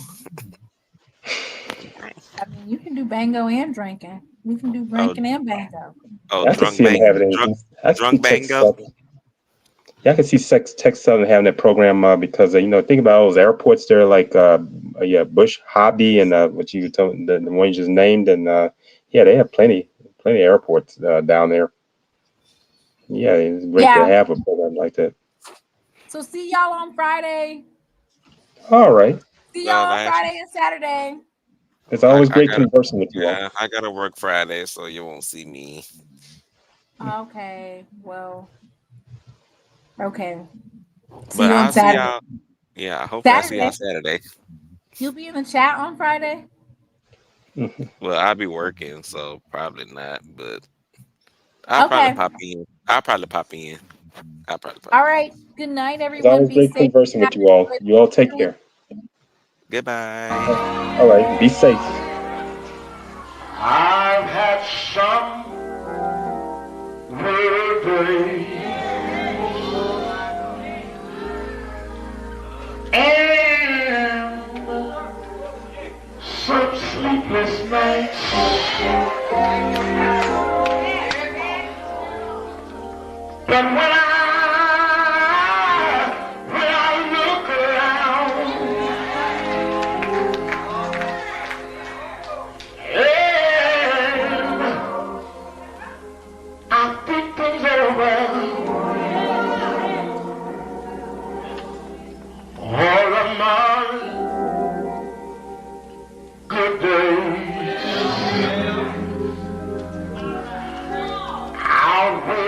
I mean, you can do bango and drinking. We can do Oh, drinking and bango. oh, I can see him having it. I can see drunk Texas bango. Southern. Yeah, I can see Texas Southern having that program because think about all those airports there, like Bush Hobby and what you told the one you just named, and yeah, they have plenty of airports down there. Yeah, it's great to Yeah. have a program like that. So, see y'all on Friday. All right, See y'all Well, on Friday and Saturday. it's I, always I great gotta, conversing with you all. yeah, I gotta work Friday, so you won't see me. Okay. Well, okay. See But you on I'll see Saturday. y'all. Yeah, hopefully I see y'all Saturday. You'll be in the chat on Friday. Mhm. Well, I'll be working, so probably not. But I'll probably Okay. pop in. I'll probably pop in. I'll probably pop All in. right. Good night, It's everyone. always Be great safe. conversing with you all. You all take care. Goodbye. All right, be safe. I've had some days and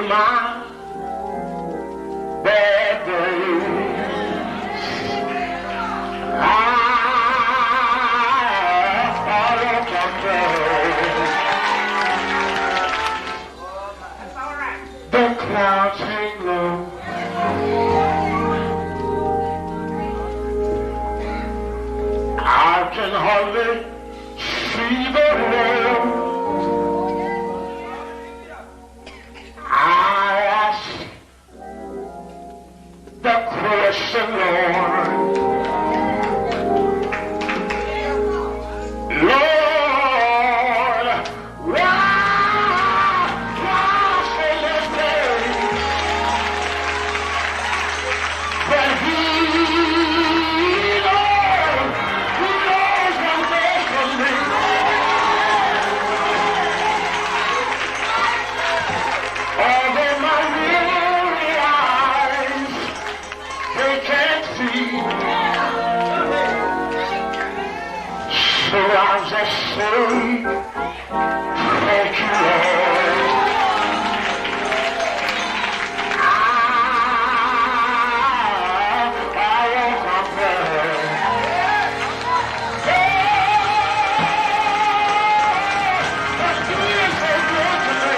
my bad days. I look up there. The clouds hang low. I can hardly see the road. I ask the question, Lord. Lord, why so this day? But He knows what's best for me. Although my weary eyes, they can't see. So I'll just say, thank you, Lord. I won't complain. But He is so good to me.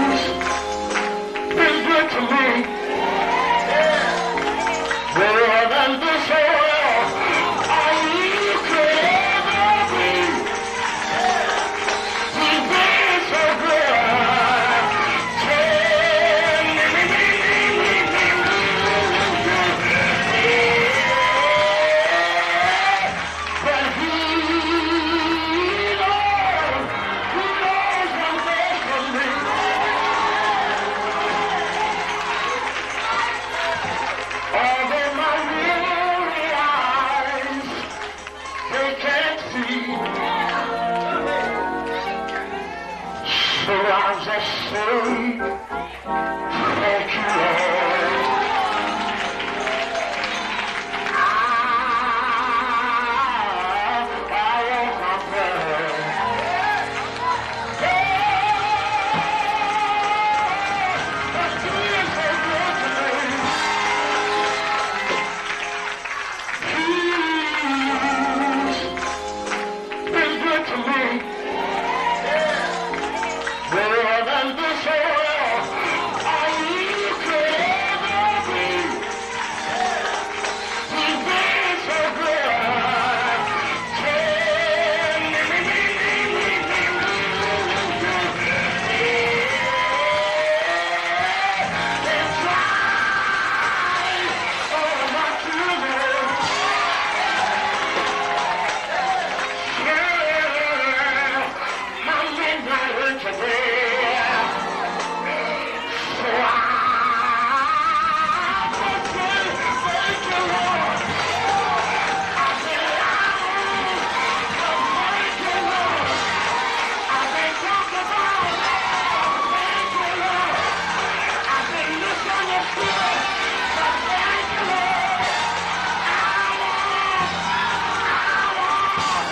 He's been good to me. More than this world I could ever be. He's been so good. But He knows what's best for me. Although my weary eyes, they can't see. So I'll just say, thank you, Lord. I won't complain. But He is so good to me. He's been good to me. More than this world I could ever be. He's been so good. And try all my children. My midnight went to bed. So I just say thank you, Lord. I've been loud, thank you, Lord. I've been talked about, thank you, Lord. I've been misunderstood, but thank you, Lord. I want